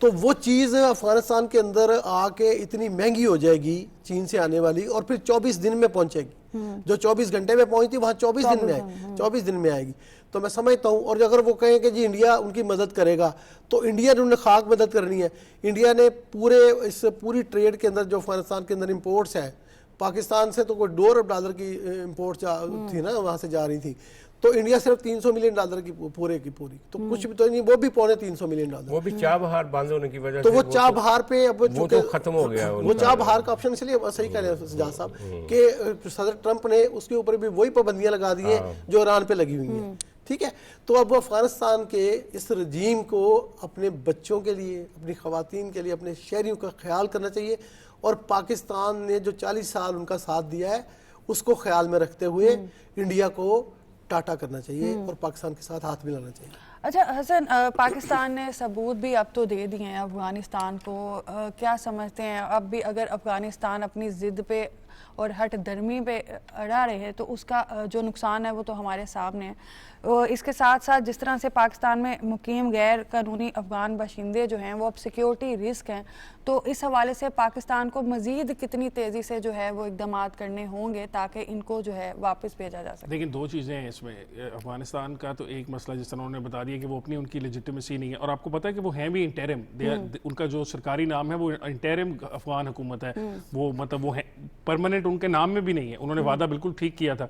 S3: تو وہ چیز افغانستان کے اندر آ کے اتنی مہنگی ہو جائے گی چین سے آنے والی، اور پھر 24 دن میں پہنچے گی، جو 24 گھنٹے میں پہنچتی وہاں 24 دن میں آئے گی۔ تو میں سمجھتا ہوں، اور اگر وہ کہیں کہ جی انڈیا ان کی مدد کرے گا، تو انڈیا نے انہیں خاک مدد کرنی ہے۔ انڈیا نے پوری ٹریڈ کے اندر جو افغانستان کے اندر امپورٹس ہیں، پاکستان سے تو کوئی $2 ارب کی امپورٹ تھی نا، وہاں سے جا رہی تھی، تو انڈیا صرف $300 ملین کی پوری تو کچھ بھی تو نہیں، وہ بھی $250 ملین،
S1: وہ بھی چاہ بہار بند ہونے کی وجہ سے،
S3: تو وہ چاہ بہار پہ اب
S1: وہ تو ختم ہو گیا۔
S3: وہ چاہ بہار کا آپشن، اس لیے صحیح کہہ رہے ہیں سجاد صاحب کہ صدر ٹرمپ نے اس کے اوپر بھی وہی پابندیاں لگا دی ہیں جو ایران پہ لگی ہوئی ہیں، ٹھیک ہے۔ تو اب افغانستان کے اس رجیم کو اپنے بچوں کے لیے، اپنی خواتین کے لیے، اپنے شہریوں کا خیال کرنا چاہیے، اور پاکستان نے جو 40 سال ان کا ساتھ دیا ہے اس کو خیال میں رکھتے ہوئے انڈیا کو ٹاٹا کرنا چاہیے اور پاکستان کے ساتھ ہاتھ ملانا چاہیے۔
S2: اچھا حسن، پاکستان نے ثبوت بھی اب تو دے دیے ہیں افغانستان کو، کیا سمجھتے ہیں اب بھی اگر افغانستان اپنی ضد پہ اور ہٹ درمی پہ اڑا رہے ہیں تو اس کا جو نقصان ہے وہ تو ہمارے سامنے ہے۔ اس کے ساتھ ساتھ جس طرح سے پاکستان میں مقیم غیر قانونی افغان باشندے جو ہیں وہ اب سیکیورٹی رسک ہیں، تو اس حوالے سے پاکستان کو مزید کتنی تیزی سے جو ہے وہ اقدامات کرنے ہوں گے تاکہ ان کو جو ہے واپس بھیجا جا سکے؟
S4: لیکن 2 چیزیں ہیں اس میں۔ افغانستان کا تو ایک مسئلہ جس طرح انہوں نے بتا دیا کہ وہ اپنی ان کی لیجیٹیمیسی نہیں ہے، اور آپ کو پتہ ہے کہ وہ ہیں بھی انٹرم، ان کا جو سرکاری نام ہے وہ انٹرم افغان حکومت ہے، وہ مطلب وہ پرماننٹ ان کے نام میں بھی نہیں ہے۔ انہوں نے وعدہ بالکل ٹھیک کیا تھا۔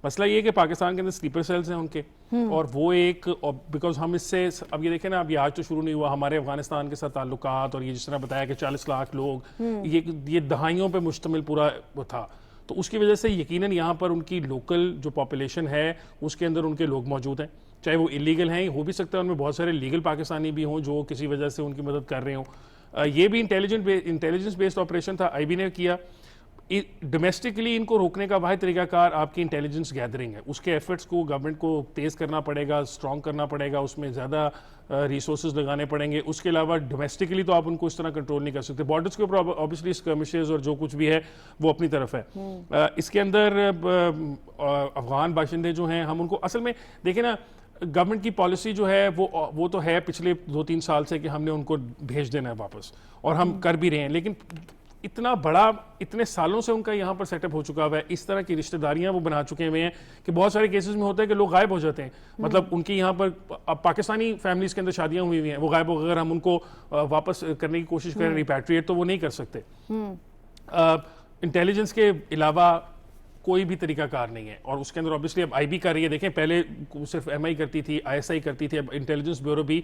S4: مسئلہ یہ ہے کہ پاکستان کے اندر سلیپر سیلز ہیں ان کے, اور وہ ایک بیکاز ہم اس سے اب یہ دیکھیں نا, اب یہ آج تو شروع نہیں ہوا, ہمارے افغانستان کے ساتھ تعلقات اور یہ جس طرح بتایا کہ 40 لاکھ لوگ, یہ دہائیوں پہ مشتمل پورا تھا, تو اس کی وجہ سے یقیناً یہاں پر ان کی لوکل جو پاپولیشن ہے اس کے اندر ان کے لوگ موجود ہیں, چاہے وہ الیگل ہیں, ہو بھی سکتا ہے ان میں بہت سارے لیگل پاکستانی بھی ہوں جو کسی وجہ سے ان کی مدد کر رہے ہوں. یہ بھی انٹیلیجنس بیسڈ آپریشن تھا, آئی بی نے کیا. ڈومیسٹکلی ان کو روکنے کا واحد طریقہ کار آپ کی انٹیلیجنس گیدرنگ ہے, اس کے ایفرٹس کو گورنمنٹ کو تیز کرنا پڑے گا, اسٹرانگ کرنا پڑے گا, اس میں زیادہ ریسورسز لگانے پڑیں گے. اس کے علاوہ ڈومیسٹکلی تو آپ ان کو اس طرح کنٹرول نہیں کر سکتے. بارڈرز کے اوپر آبویسلی اسکرمشز اور جو کچھ بھی ہے وہ اپنی طرف ہے. اس کے اندر افغان باشندے جو ہیں, ہم ان کو اصل میں دیکھیں نا, گورنمنٹ کی پالیسی جو ہے وہ تو ہے پچھلے 2-3 سال سے کہ ہم نے ان کو بھیج دینا ہے واپس, اور ہم کر بھی رہے ہیں, لیکن اتنا بڑا اتنے سالوں سے ان کا یہاں پر سیٹ اپ ہو چکا ہوا ہے, اس طرح کی رشتہ داریاں وہ بنا چکے ہوئے ہیں کہ بہت سارے کیسز میں ہوتا ہے کہ لوگ غائب ہو جاتے ہیں. مطلب ان کی یہاں پر پاکستانی فیملیز کے اندر شادیاں ہوئی ہیں, وہ غائب ہو, اگر ہم ان کو واپس کرنے کی کوشش کریں ریپیٹریٹ تو وہ نہیں کر سکتے. انٹیلیجنس کے علاوہ کوئی بھی طریقہ کار نہیں ہے, اور اس کے اندر obviously اب آئی بی کر رہی ہے. دیکھیں پہلے صرف ایم آئی کرتی تھی, آئی ایس آئی کرتی تھی, اب انٹیلیجنس بیورو بھی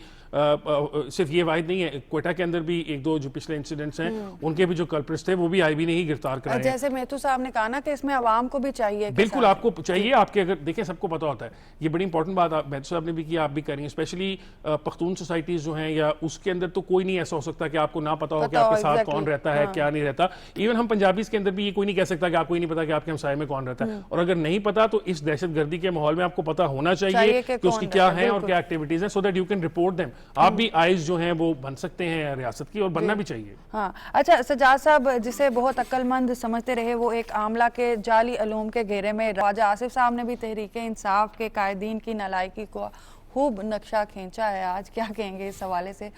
S4: صرف یہ واحد نہیں ہے, کوئٹہ کے اندر بھی 1-2 جو پچھلے انسیڈنٹس ہیں ان کے بھی جو کلپرٹس تھے وہ بھی آئی بی نے ہی گرفتار کرائے ہیں.
S2: جیسے میتھو صاحب نے کہا نا کہ اس میں عوام کو بھی چاہیے,
S4: بالکل آپ کو چاہیے, آپ کے اگر دیکھیں سب کو پتا ہوتا ہے, یہ بڑی امپورٹنٹ بات میتھو صاحب نے بھی کی, آپ بھی کر رہی ہیں, اسپیشلی پختون سوسائٹیز جو ہیں, یا اس کے اندر تو کوئی نہیں ایسا ہو سکتا کہ آپ کو نہ پتا ہو کہ آپ کے ساتھ کون رہتا ہے کیا نہیں رہتا. ایون ہم پنجابیز کے اندر بھی یہ کوئی نہیں کہہ سکتا کہ آپ کو ہی نہیں پتا کہ آپ کے ہمسائے میں کون رہتا ہے, اور اگر نہیں پتا تو اس دہشت گردی کے ماحول میں آپ کو پتا ہونا چاہیے کہ اس کی کیا ہیں اور کیا ایکٹیویٹیز ہیں, so that you can report them. آپ بھی آئیز جو ہیں وہ بن سکتے ہیں ریاست کی, اور بننا بھی چاہیے.
S2: ہاں اچھا, سجاد صاحب جسے بہت عقل مند سمجھتے رہے, وہ ایک عاملہ کے جعلی علوم کے گھیرے میں, خواجہ آصف صاحب نے بھی تحریک انصاف کے قائدین کی نالائکی کو خوب نقشہ کھینچا ہے. آج کیا کہیں گے اس حوالے سے,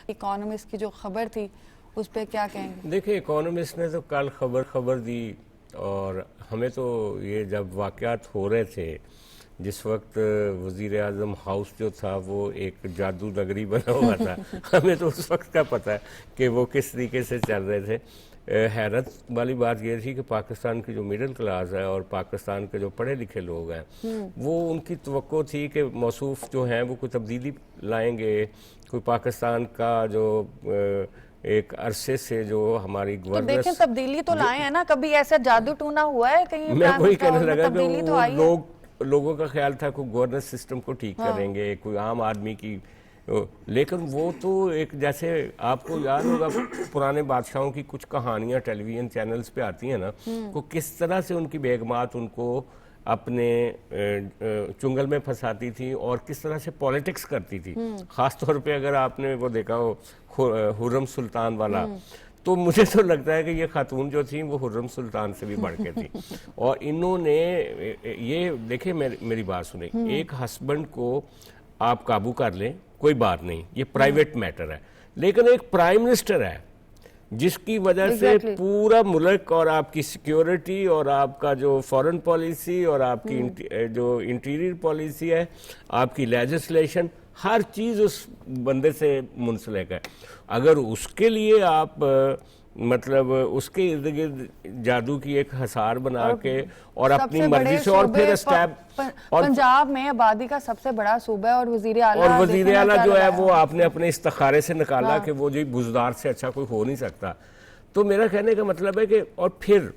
S2: اکانومسٹ کی جو خبر تھی اس پہ کیا کہیں گے؟
S1: دیکھیں اکانومسٹ نے تو کل خبر دی, اور ہمیں تو یہ جب واقعات ہو رہے تھے, جس وقت وزیر اعظم ہاؤس جو تھا وہ ایک جادو نگری بنا ہوا تھا, ہمیں تو اس وقت کا پتہ ہے کہ وہ کس طریقے سے چل رہے تھے. حیرت والی بات یہ تھی کہ پاکستان کی جو مڈل کلاس ہے اور پاکستان کے جو پڑھے لکھے لوگ ہیں, وہ ان کی توقع تھی کہ موصوف جو ہیں وہ کوئی تبدیلی لائیں گے, کوئی پاکستان کا جو ایک عرصے سے جو ہماری گورننس,
S2: دیکھیں تبدیلی تو لائے ہیں نا, کبھی ایسا جادو ٹونا ہوا ہے کہیں؟
S1: میں وہی کہنے لگا کہ وہ لوگوں کا خیال تھا کہ گورننس سسٹم کو ٹھیک کریں گے, کوئی عام آدمی کی, لیکن وہ تو ایک جیسے آپ کو یاد ہوگا پرانے بادشاہوں کی کچھ کہانیاں ٹیلی ویژن چینلز پہ آتی ہیں نا, کو کس طرح سے ان کی بیگمات ان کو اپنے چنگل میں پھنساتی تھی اور کس طرح سے پولیٹکس کرتی تھی. خاص طور پہ اگر آپ نے وہ دیکھا ہو خرم سلطان والا, تو مجھے تو لگتا ہے کہ یہ خاتون جو تھیں وہ خرم سلطان سے بھی بڑھ کے تھی. اور انہوں نے یہ دیکھیں, میری بات سنیں, ایک ہسبینڈ کو آپ قابو کر لیں کوئی بات نہیں, یہ پرائیویٹ میٹر ہے, لیکن ایک پرائم منسٹر ہے جس کی وجہ سے پورا ملک اور آپ کی سیکیورٹی اور آپ کا جو فورن پالیسی اور آپ کی جو انٹیریئر پالیسی ہے, آپ کی لیجسلیشن, ہر چیز اس بندے سے منسلک ہے. اگر اس کے لیے آپ مطلب اس کے ارد گرد جادو کی ایک حصار بنا کے اور اپنی مرضی سے, اور پھر
S2: پنجاب میں آبادی کا سب سے بڑا صوبہ ہے, اور وزیر
S1: اعلیٰ جو ہے وہ آپ نے اپنے استخارے سے نکالا کہ وہ جو بزدار سے اچھا کوئی ہو نہیں سکتا. تو میرا کہنے کا مطلب ہے کہ, اور پھر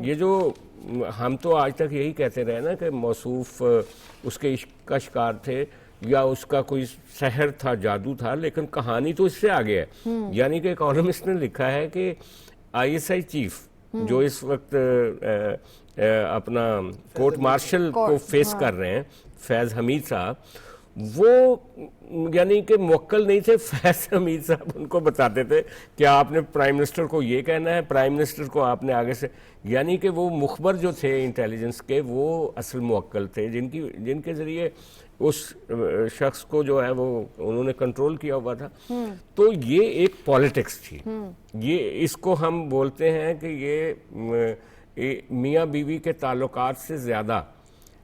S1: یہ جو ہم تو آج تک یہی کہتے رہے نا کہ موصوف اس کے عشق کا شکار تھے یا اس کا کوئی سحر تھا, جادو تھا, لیکن کہانی تو اس سے آگے ہے. یعنی کہ اکانومسٹ نے لکھا ہے کہ آئی ایس آئی چیف جو اس وقت اپنا کورٹ مارشل کو فیس کر رہے ہیں, فیض حمید صاحب, وہ یعنی کہ موکل نہیں تھے. فیض حمید صاحب ان کو بتاتے تھے کہ آپ نے پرائم منسٹر کو یہ کہنا ہے, پرائم منسٹر کو آپ نے آگے سے, یعنی کہ وہ مخبر جو تھے انٹیلیجنس کے وہ اصل موکل تھے, جن کے ذریعے اس شخص کو جو ہے وہ انہوں نے کنٹرول کیا ہوا تھا. تو یہ ایک پالیٹکس تھی, یہ اس کو ہم بولتے ہیں کہ یہ میاں بیوی کے تعلقات سے زیادہ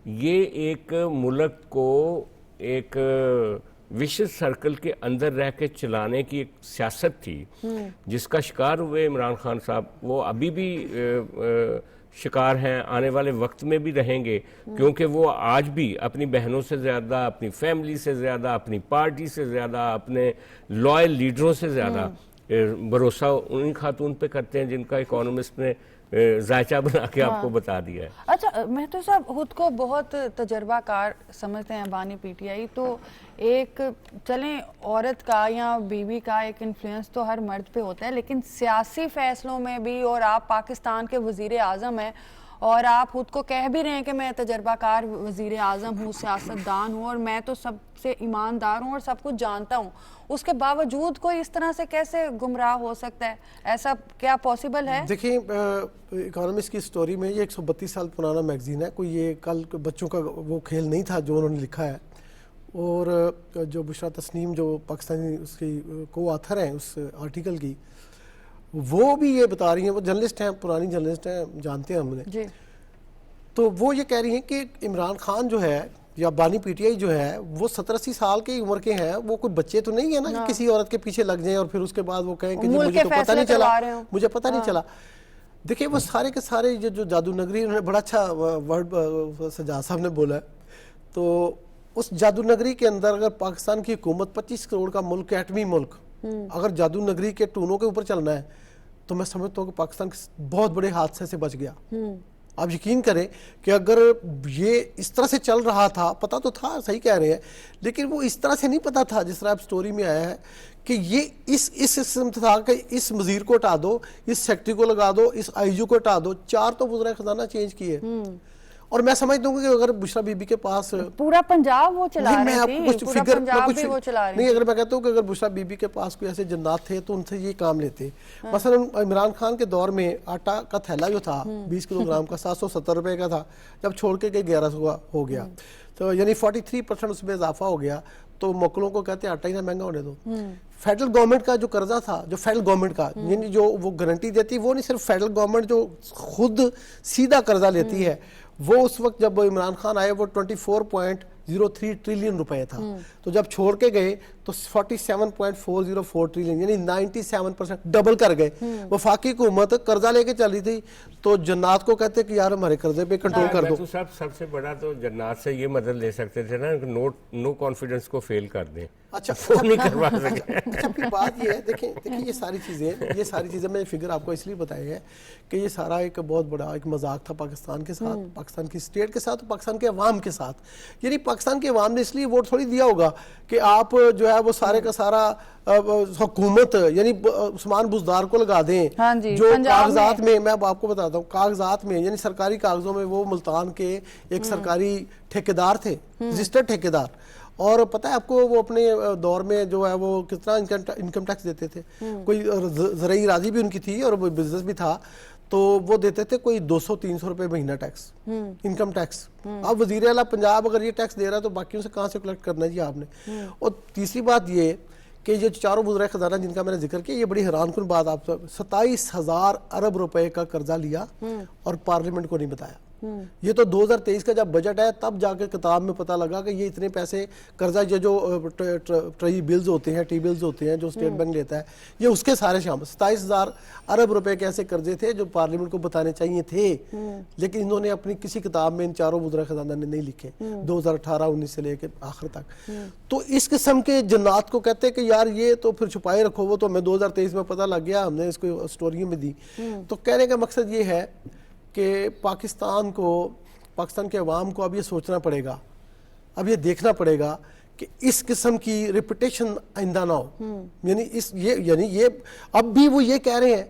S1: یہ ایک ملک کو ایک وشس سرکل کے اندر رہ کے چلانے کی ایک سیاست تھی جس کا شکار ہوئے عمران خان صاحب. وہ ابھی بھی شکار ہیں, آنے والے وقت میں بھی رہیں گے, کیونکہ وہ آج بھی اپنی بہنوں سے زیادہ, اپنی فیملی سے زیادہ, اپنی پارٹی سے زیادہ, اپنے لائل لیڈروں سے زیادہ بھروسہ ان خاتون پہ کرتے ہیں جن کا اکانومسٹ نے ذائچہ بنا کے آپ کو بتا دیا ہے.
S2: اچھا مہتو صاحب خود کو بہت تجربہ کار سمجھتے ہیں بانی پی ٹی آئی, تو ایک چلیں عورت کا یا بیوی کا ایک انفلوئنس تو ہر مرد پہ ہوتا ہے, لیکن سیاسی فیصلوں میں بھی, اور آپ پاکستان کے وزیر اعظم ہیں اور آپ خود کو کہہ بھی رہے ہیں کہ میں تجربہ کار وزیر اعظم ہوں, سیاستدان ہوں, اور میں تو سب سے ایماندار ہوں اور سب کچھ جانتا ہوں, اس کے باوجود کوئی اس طرح سے کیسے گمراہ ہو سکتا ہے؟ ایسا کیا پاسبل ہے؟
S3: دیکھیں اکانومسٹ کی سٹوری میں یہ 132 سال پرانا میگزین ہے, کوئی یہ کل بچوں کا وہ کھیل نہیں تھا جو انہوں نے لکھا ہے. اور جو بشرا تسنیم جو پاکستانی اس کی کو آتھر ہیں اس آرٹیکل کی, وہ بھی یہ بتا رہی ہیں, وہ جرنلسٹ ہیں, پرانی جرنلسٹ ہیں, جانتے ہیں ہم نے
S2: جی.
S3: تو وہ یہ کہہ رہی ہیں کہ عمران خان جو ہے یا بانی پی ٹی آئی جو ہے وہ 70-80 سال کی عمر کے ہیں, وہ کوئی بچے تو نہیں ہے نا کہ کسی عورت کے پیچھے لگ جائیں اور پھر اس کے بعد وہ کہیں کہ جی مجھے تو پتہ نہیں چلا, مجھے پتہ نہیں چلا. دیکھیں وہ سارے کے سارے جو جادو نگری, انہوں نے بڑا اچھا ورڈ سجاد صاحب نے بولا ہے, تو اس جادو نگری کے اندر اگر پاکستان کی حکومت 25 کروڑ کا ملک, ایٹمی ملک, اگر جادو نگری کے ٹونوں کے اوپر چلنا ہے تو میں سمجھتا ہوں کہ پاکستان بہت بڑے حادثے سے بچ گیا. آپ یقین کریں کہ اگر یہ اس طرح سے چل رہا تھا, پتہ تو تھا, صحیح کہہ رہے ہیں, لیکن وہ اس طرح سے نہیں پتہ تھا جس طرح اب سٹوری میں آیا ہے کہ یہ اس قسم تھا کہ اس وزیر کو ہٹا دو, اس سیکٹری کو لگا دو, اس آئی جی کو ہٹا دو, 4 تو وزرائے خزانہ چینج کیے. اور میں سمجھتا ہوں کہ اگر بشرا بی بی کے پاس
S2: پورا پنجاب وہ چلا رہی تھی,
S3: پورا
S2: پورا پنجاب بھی وہ چلا رہی تھی.
S3: نہیں, اگر میں کہتا ہوں کہ اگر بشرا بی بی کے پاس کوئی ایسے جنات تھے تو ان سے یہ کام لیتے. مثلا عمران خان کے دور میں آٹا کا تھیلا جو تھا 20 کلو گرام کا 770 روپے کا تھا, جب چھوڑ کے گئے 1100 ہو گیا, تو یعنی 43% اس میں اضافہ ہو گیا. تو موکلوں کو کہتے ہیں آٹا ہی نہ مہنگا ہونے دو. فیڈرل گورنمنٹ کا جو قرضہ تھا, جو فیڈرل گورنمنٹ کا یعنی جو وہ گارنٹی دیتی, وہ نہیں صرف فیڈرل گورنمنٹ جو خود سیدھا قرضہ لیتی ہے, وہ اس وقت جب عمران خان آئے وہ 24.03 ٹریلین روپے تھا, تو جب چھوڑ کے گئے تو 47.404 ٹریلین یعنی 97% ڈبل کر گئے. وفاقی حکومت قرضہ لے کے چلی تھی, تو جنات کو کہتے کہ یار ہمارے قرضے پہ کنٹرول کر دو.
S1: سب سے بڑا تو جنات سے یہ مدد لے سکتے تھے نا, نو کانفیڈنس کو فیل کر دیں.
S3: اچھا
S1: نہیں کروا سکے.
S3: اچھا پھر بات یہ ہے, دیکھیں یہ ساری چیزیں میں فگر آپ کو اس لیے بتائی ہے کہ یہ سارا ایک بہت بڑا ایک مذاق تھا پاکستان کے ساتھ, پاکستان کی اسٹیٹ کے ساتھ, پاکستان کے عوام کے ساتھ. یعنی پاکستان کے عوام نے اس لیے ووٹ تھوڑی دیا ہوگا کہ آپ جو ہے وہ سارے کا سارا حکومت یعنی عثمان بزدار کو لگا دیں. جو کاغذات میں, میں آپ کو بتاتا ہوں, کاغذات میں یعنی سرکاری کاغذوں میں وہ ملتان کے ایک سرکاری ٹھیکیدار تھے, رجسٹرڈ ٹھیکیدار, اور پتہ ہے آپ کو وہ اپنے دور میں جو ہے وہ کتنا انکم ٹیکس دیتے تھے. کوئی زرعی راضی بھی ان کی تھی اور وہ بزنس بھی تھا, تو وہ دیتے تھے کوئی 200-300 روپے مہینہ ٹیکس, انکم ٹیکس. اب وزیر اعلیٰ پنجاب اگر یہ ٹیکس دے رہا ہے تو باقیوں سے کہاں سے کلیکٹ کرنا ہے جی آپ نے. اور تیسری بات یہ کہ یہ 4 وزرائے خزانہ جن کا میں نے ذکر کیا, یہ بڑی حیران کن بات, آپ 27,000 ارب روپے کا قرضہ لیا اور پارلیمنٹ کو نہیں بتایا. یہ تو 2023 کا جب بجٹ ہے تب جا کے کتاب میں پتہ لگا کہ یہ اتنے پیسے قرضہ, یہ جو ٹری بلز ہوتے ہیں, ٹی بلز ہوتے ہیں جو اسٹیٹ بینک لیتا ہے, یہ اس کے سارے شامل 27,000 ارب روپے کے ایسے قرضے تھے جو پارلیمنٹ کو بتانے چاہیے تھے, لیکن انہوں نے اپنی کسی کتاب میں ان 4 وزرائے خزانہ نے نہیں لکھے 2018-19 سے لے کے آخر تک. تو اس قسم کے جنات کو کہتے ہیں کہ یار یہ تو پھر چھپائے رکھو, وہ تو ہمیں 2023 میں پتہ لگ گیا, ہم نے اس کو سٹوریوں میں دی. تو کہنے کا مقصد یہ ہے کہ پاکستان کے عوام کو اب یہ سوچنا پڑے گا, اب یہ دیکھنا پڑے گا کہ اس قسم کی ریپوٹیشن آئندہ نہ ہو. یعنی یہ اب بھی وہ یہ کہہ رہے ہیں,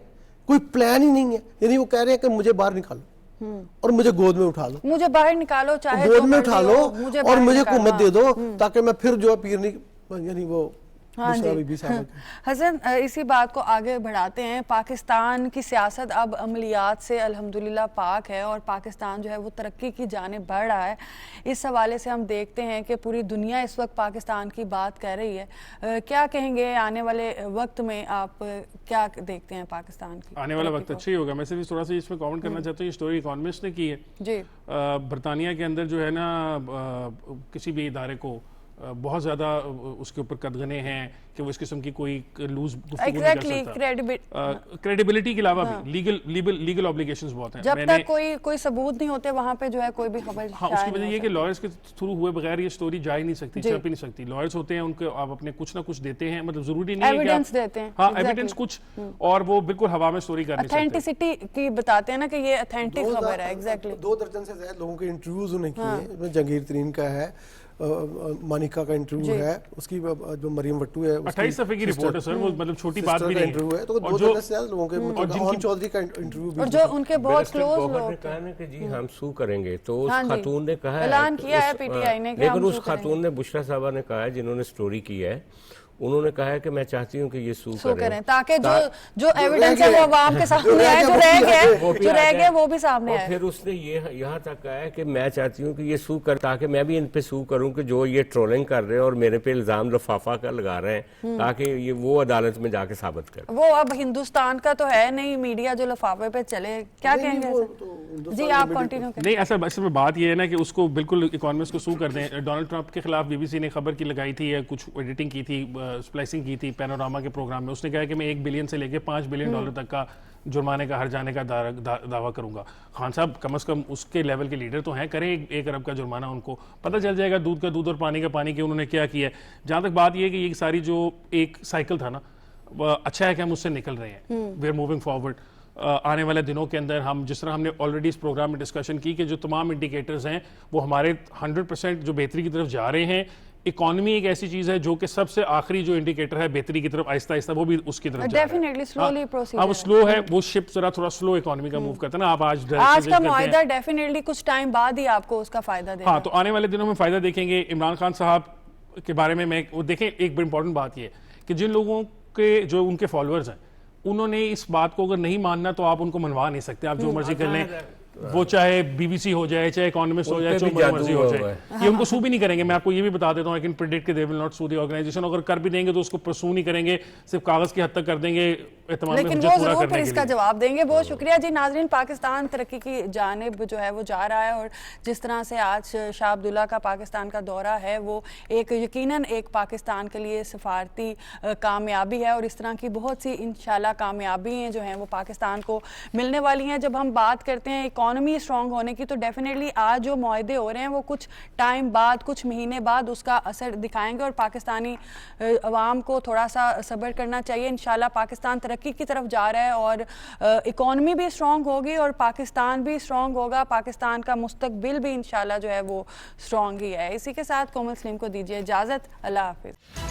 S3: کوئی پلان ہی نہیں ہے, یعنی وہ کہہ رہے ہیں کہ مجھے باہر نکالو اور مجھے گود میں اٹھا لو,
S2: مجھے باہر نکالو, چاہے
S3: گود میں اٹھا لو اور مجھے حکومت دے دو تاکہ میں پھر جو ہے پیر نہیں, یعنی وہ
S2: حسن اسی بات کو آگے بڑھاتے ہیں. پاکستان کی سیاست اب عملیات سے الحمدللہ پاک ہے اور پاکستان جو ہے وہ ترقی کی جانب بڑھ رہا ہے. اس حوالے سے ہم دیکھتے ہیں کہ پوری دنیا اس وقت پاکستان کی بات کر رہی ہے. کیا کہیں گے آنے والے وقت میں, آپ کیا دیکھتے ہیں پاکستان کی
S4: آنے والا وقت اچھا ہی ہوگا؟ میں صرف تھوڑا سا اس میں کامنٹ کرنا چاہتا ہوں, یہ سٹوری اکانومسٹ نے کی ہے.
S2: جی.
S4: برطانیہ کے اندر جو ہے نا کسی بھی ادارے کو بہت زیادہ اس کے اوپر قدغنے ہیں کہ وہ اس قسم کی کوئی لوز کریڈیبلٹی کے علاوہ بھی لیگل آبلیگیشنز بہت ہیں.
S2: جب تک کوئی ثبوت نہیں ہوتے وہاں پہ جو ہے کوئی بھی خبر.
S4: ہاں, اس کی وجہ یہ کہ لائرز کے تھرو ہوئے بغیر یہ سٹوری جا ہی نہیں سکتی, چھپ ہی نہیں سکتی. لائرز ہوتے ہیں, ان کو آپ اپنے کچھ نہ کچھ دیتے ہیں, مطلب ضروری نہیں ہے کہ
S2: ایویڈنس دیتے ہیں.
S4: ہاں ایویڈنس کچھ, اور وہ بالکل ہوا میں سٹوری کر نہیں سکتے.
S2: اتھینٹسٹی کی بتاتے ہیں نا کہ یہ اتھینٹک خبر ہے. ایگزیکٹلی
S3: 2 درجن سے زیادہ لوگوں کے انٹرویوز انہیں کیے. جہانگیر ترین کا ہے, مانیکا کا انٹرویو ہے, اس کی جو مریم وٹو ہے
S4: 28 صفحے کی رپورٹ ہے سر, وہ مطلب چھوٹی بات بھی نہیں
S3: ہے. تو 2 درجن سے زیادہ لوگوں کے, اور چودھری کا انٹرویو بھی,
S2: اور جو ان کے بہت کلوز لوگ
S1: نے کہا نا کہ جی ہم سو کریں گے, تو اس خاتون نے کہا ہے,
S2: اعلان کیا ہے پی ٹی آئی نے,
S1: لیکن اس خاتون نے, بشرا صاحبہ نے کہا ہے, جنہوں نے سٹوری کی ہے, انہوں نے کہا ہے کہ میں چاہتی ہوں کہ یہ سو کریں
S2: تاکہ جو ایویڈنس ہے وہ عوام کے سامنے آئے, جو رہ گئے وہ بھی سامنے آئے.
S1: اور پھر اس نے یہاں تک کہا ہے کہ میں چاہتی ہوں کہ یہ سو کر, تاکہ میں بھی ان پہ سو کروں کہ جو یہ ٹرولنگ کر رہے ہیں اور میرے پہ الزام لفافہ کا لگا رہے ہیں, تاکہ یہ وہ عدالت میں جا کے ثابت کریں.
S2: وہ اب ہندوستان کا تو ہے نہیں میڈیا جو لفافے پہ چلے, کیا کہیں گے؟ جی آپ کنٹینیو کریں.
S4: نہیں, اصل میں بات یہ ہے نا کہ اس کو بالکل اکانومسٹ کو سو کر دیں. ڈونلڈ ٹرمپ کے خلاف BBC نے خبر کی لگائی تھی, کچھ ایڈیٹنگ کی تھی, سپلائسنگ کی تھی پینوراما کے پروگرام میں. اس نے کہا کہ میں $1 بلین سے لے کے $5 بلین تک کا جرمانے کا ہر جانے کا دعویٰ کروں گا. خان صاحب کم از کم اس کے لیول کے لیڈر تو ہیں, کریں 1 ارب کا جرمانہ, ان کو پتہ چل جائے گا دودھ کا دودھ اور پانی کا پانی کہ انہوں نے کیا کیا ہے. جہاں تک بات یہ ہے کہ یہ ساری جو ایک سائیکل تھا نا, اچھا ہے کہ ہم اس سے نکل رہے ہیں. We are moving forward. آنے والے دنوں کے اندر ہم جس طرح ہم نے آلریڈی اس پروگرام میں ڈسکشن کی کہ جو تمام انڈیکیٹرز ہیں وہ ہمارے 100% جو بہتری کی طرف جا رہے ہیں. اکانومی ایک ایسی چیز ہے جو کہ سب سے آخری جو انڈیکیٹر ہے بہتری کی طرف آہستہ آہستہ وہ بھی اس کی طرف جا رہا ہے. اب سلو ہے, وہ شپ ذرا تھوڑا سلو اکانومی کا موو کرتا ہے نا. آپ
S2: آج کا معاہدہ ڈیفینیٹلی کچھ ٹائم بعد ہی آپ کو اس کا فائدہ دے.
S4: ہاں, تو آنے والے دنوں میں فائدہ دیکھیں گے. عمران خان صاحب کے بارے میں دیکھیں, ایک بڑی امپورٹنٹ بات یہ ہے کہ جن لوگوں کے جو ان کے فالوورز ہیں, انہوں نے اس بات کو اگر نہیں ماننا تو آپ ان کو منوا نہیں سکتے. آپ جو مرضی کر لیں, وہ چاہے BBC ہو جائے, چاہے اکانومسٹ ہو جائے, جو مرضی ہو جائے, یہ ان کو سو بھی نہیں کریں گے. میں آپ کو یہ بھی بتا دیتا ہوں, لیکن پریڈکٹ کہ دے will not so the organization. اگر کر بھی دیں گے تو اس کو پرسو نہیں کریں گے, صرف کاغذ کی حد تک کر دیں گے,
S2: لیکن وہ ضرور پھر اس کا جواب دیں گے. بہت شکریہ جی. ناظرین, پاکستان ترقی کی جانب جو ہے وہ جا رہا ہے, اور جس طرح سے آج شاہ عبداللہ کا پاکستان کا دورہ ہے وہ ایک یقیناً ایک پاکستان کے لیے سفارتی کامیابی ہے, اور اس طرح کی بہت سی انشاءاللہ کامیابیاں جو ہیں وہ پاکستان کو ملنے والی ہیں. جب ہم بات کرتے ہیں اکانومی اسٹرانگ ہونے کی, تو ڈیفینیٹلی آج جو معاہدے ہو رہے ہیں وہ کچھ ٹائم بعد, کچھ مہینے بعد اس کا اثر دکھائیں گے, اور پاکستانی عوام کو تھوڑا سا صبر کرنا چاہیے. انشاءاللہ پاکستان ترقی کی طرف جا رہا ہے, اور اکانومی بھی اسٹرانگ ہوگی اور پاکستان بھی اسٹرانگ ہوگا. پاکستان کا مستقبل بھی انشاءاللہ جو ہے وہ اسٹرانگ ہی ہے. اسی کے ساتھ کومل سلیم کو دیجیے اجازت. اللہ حافظ.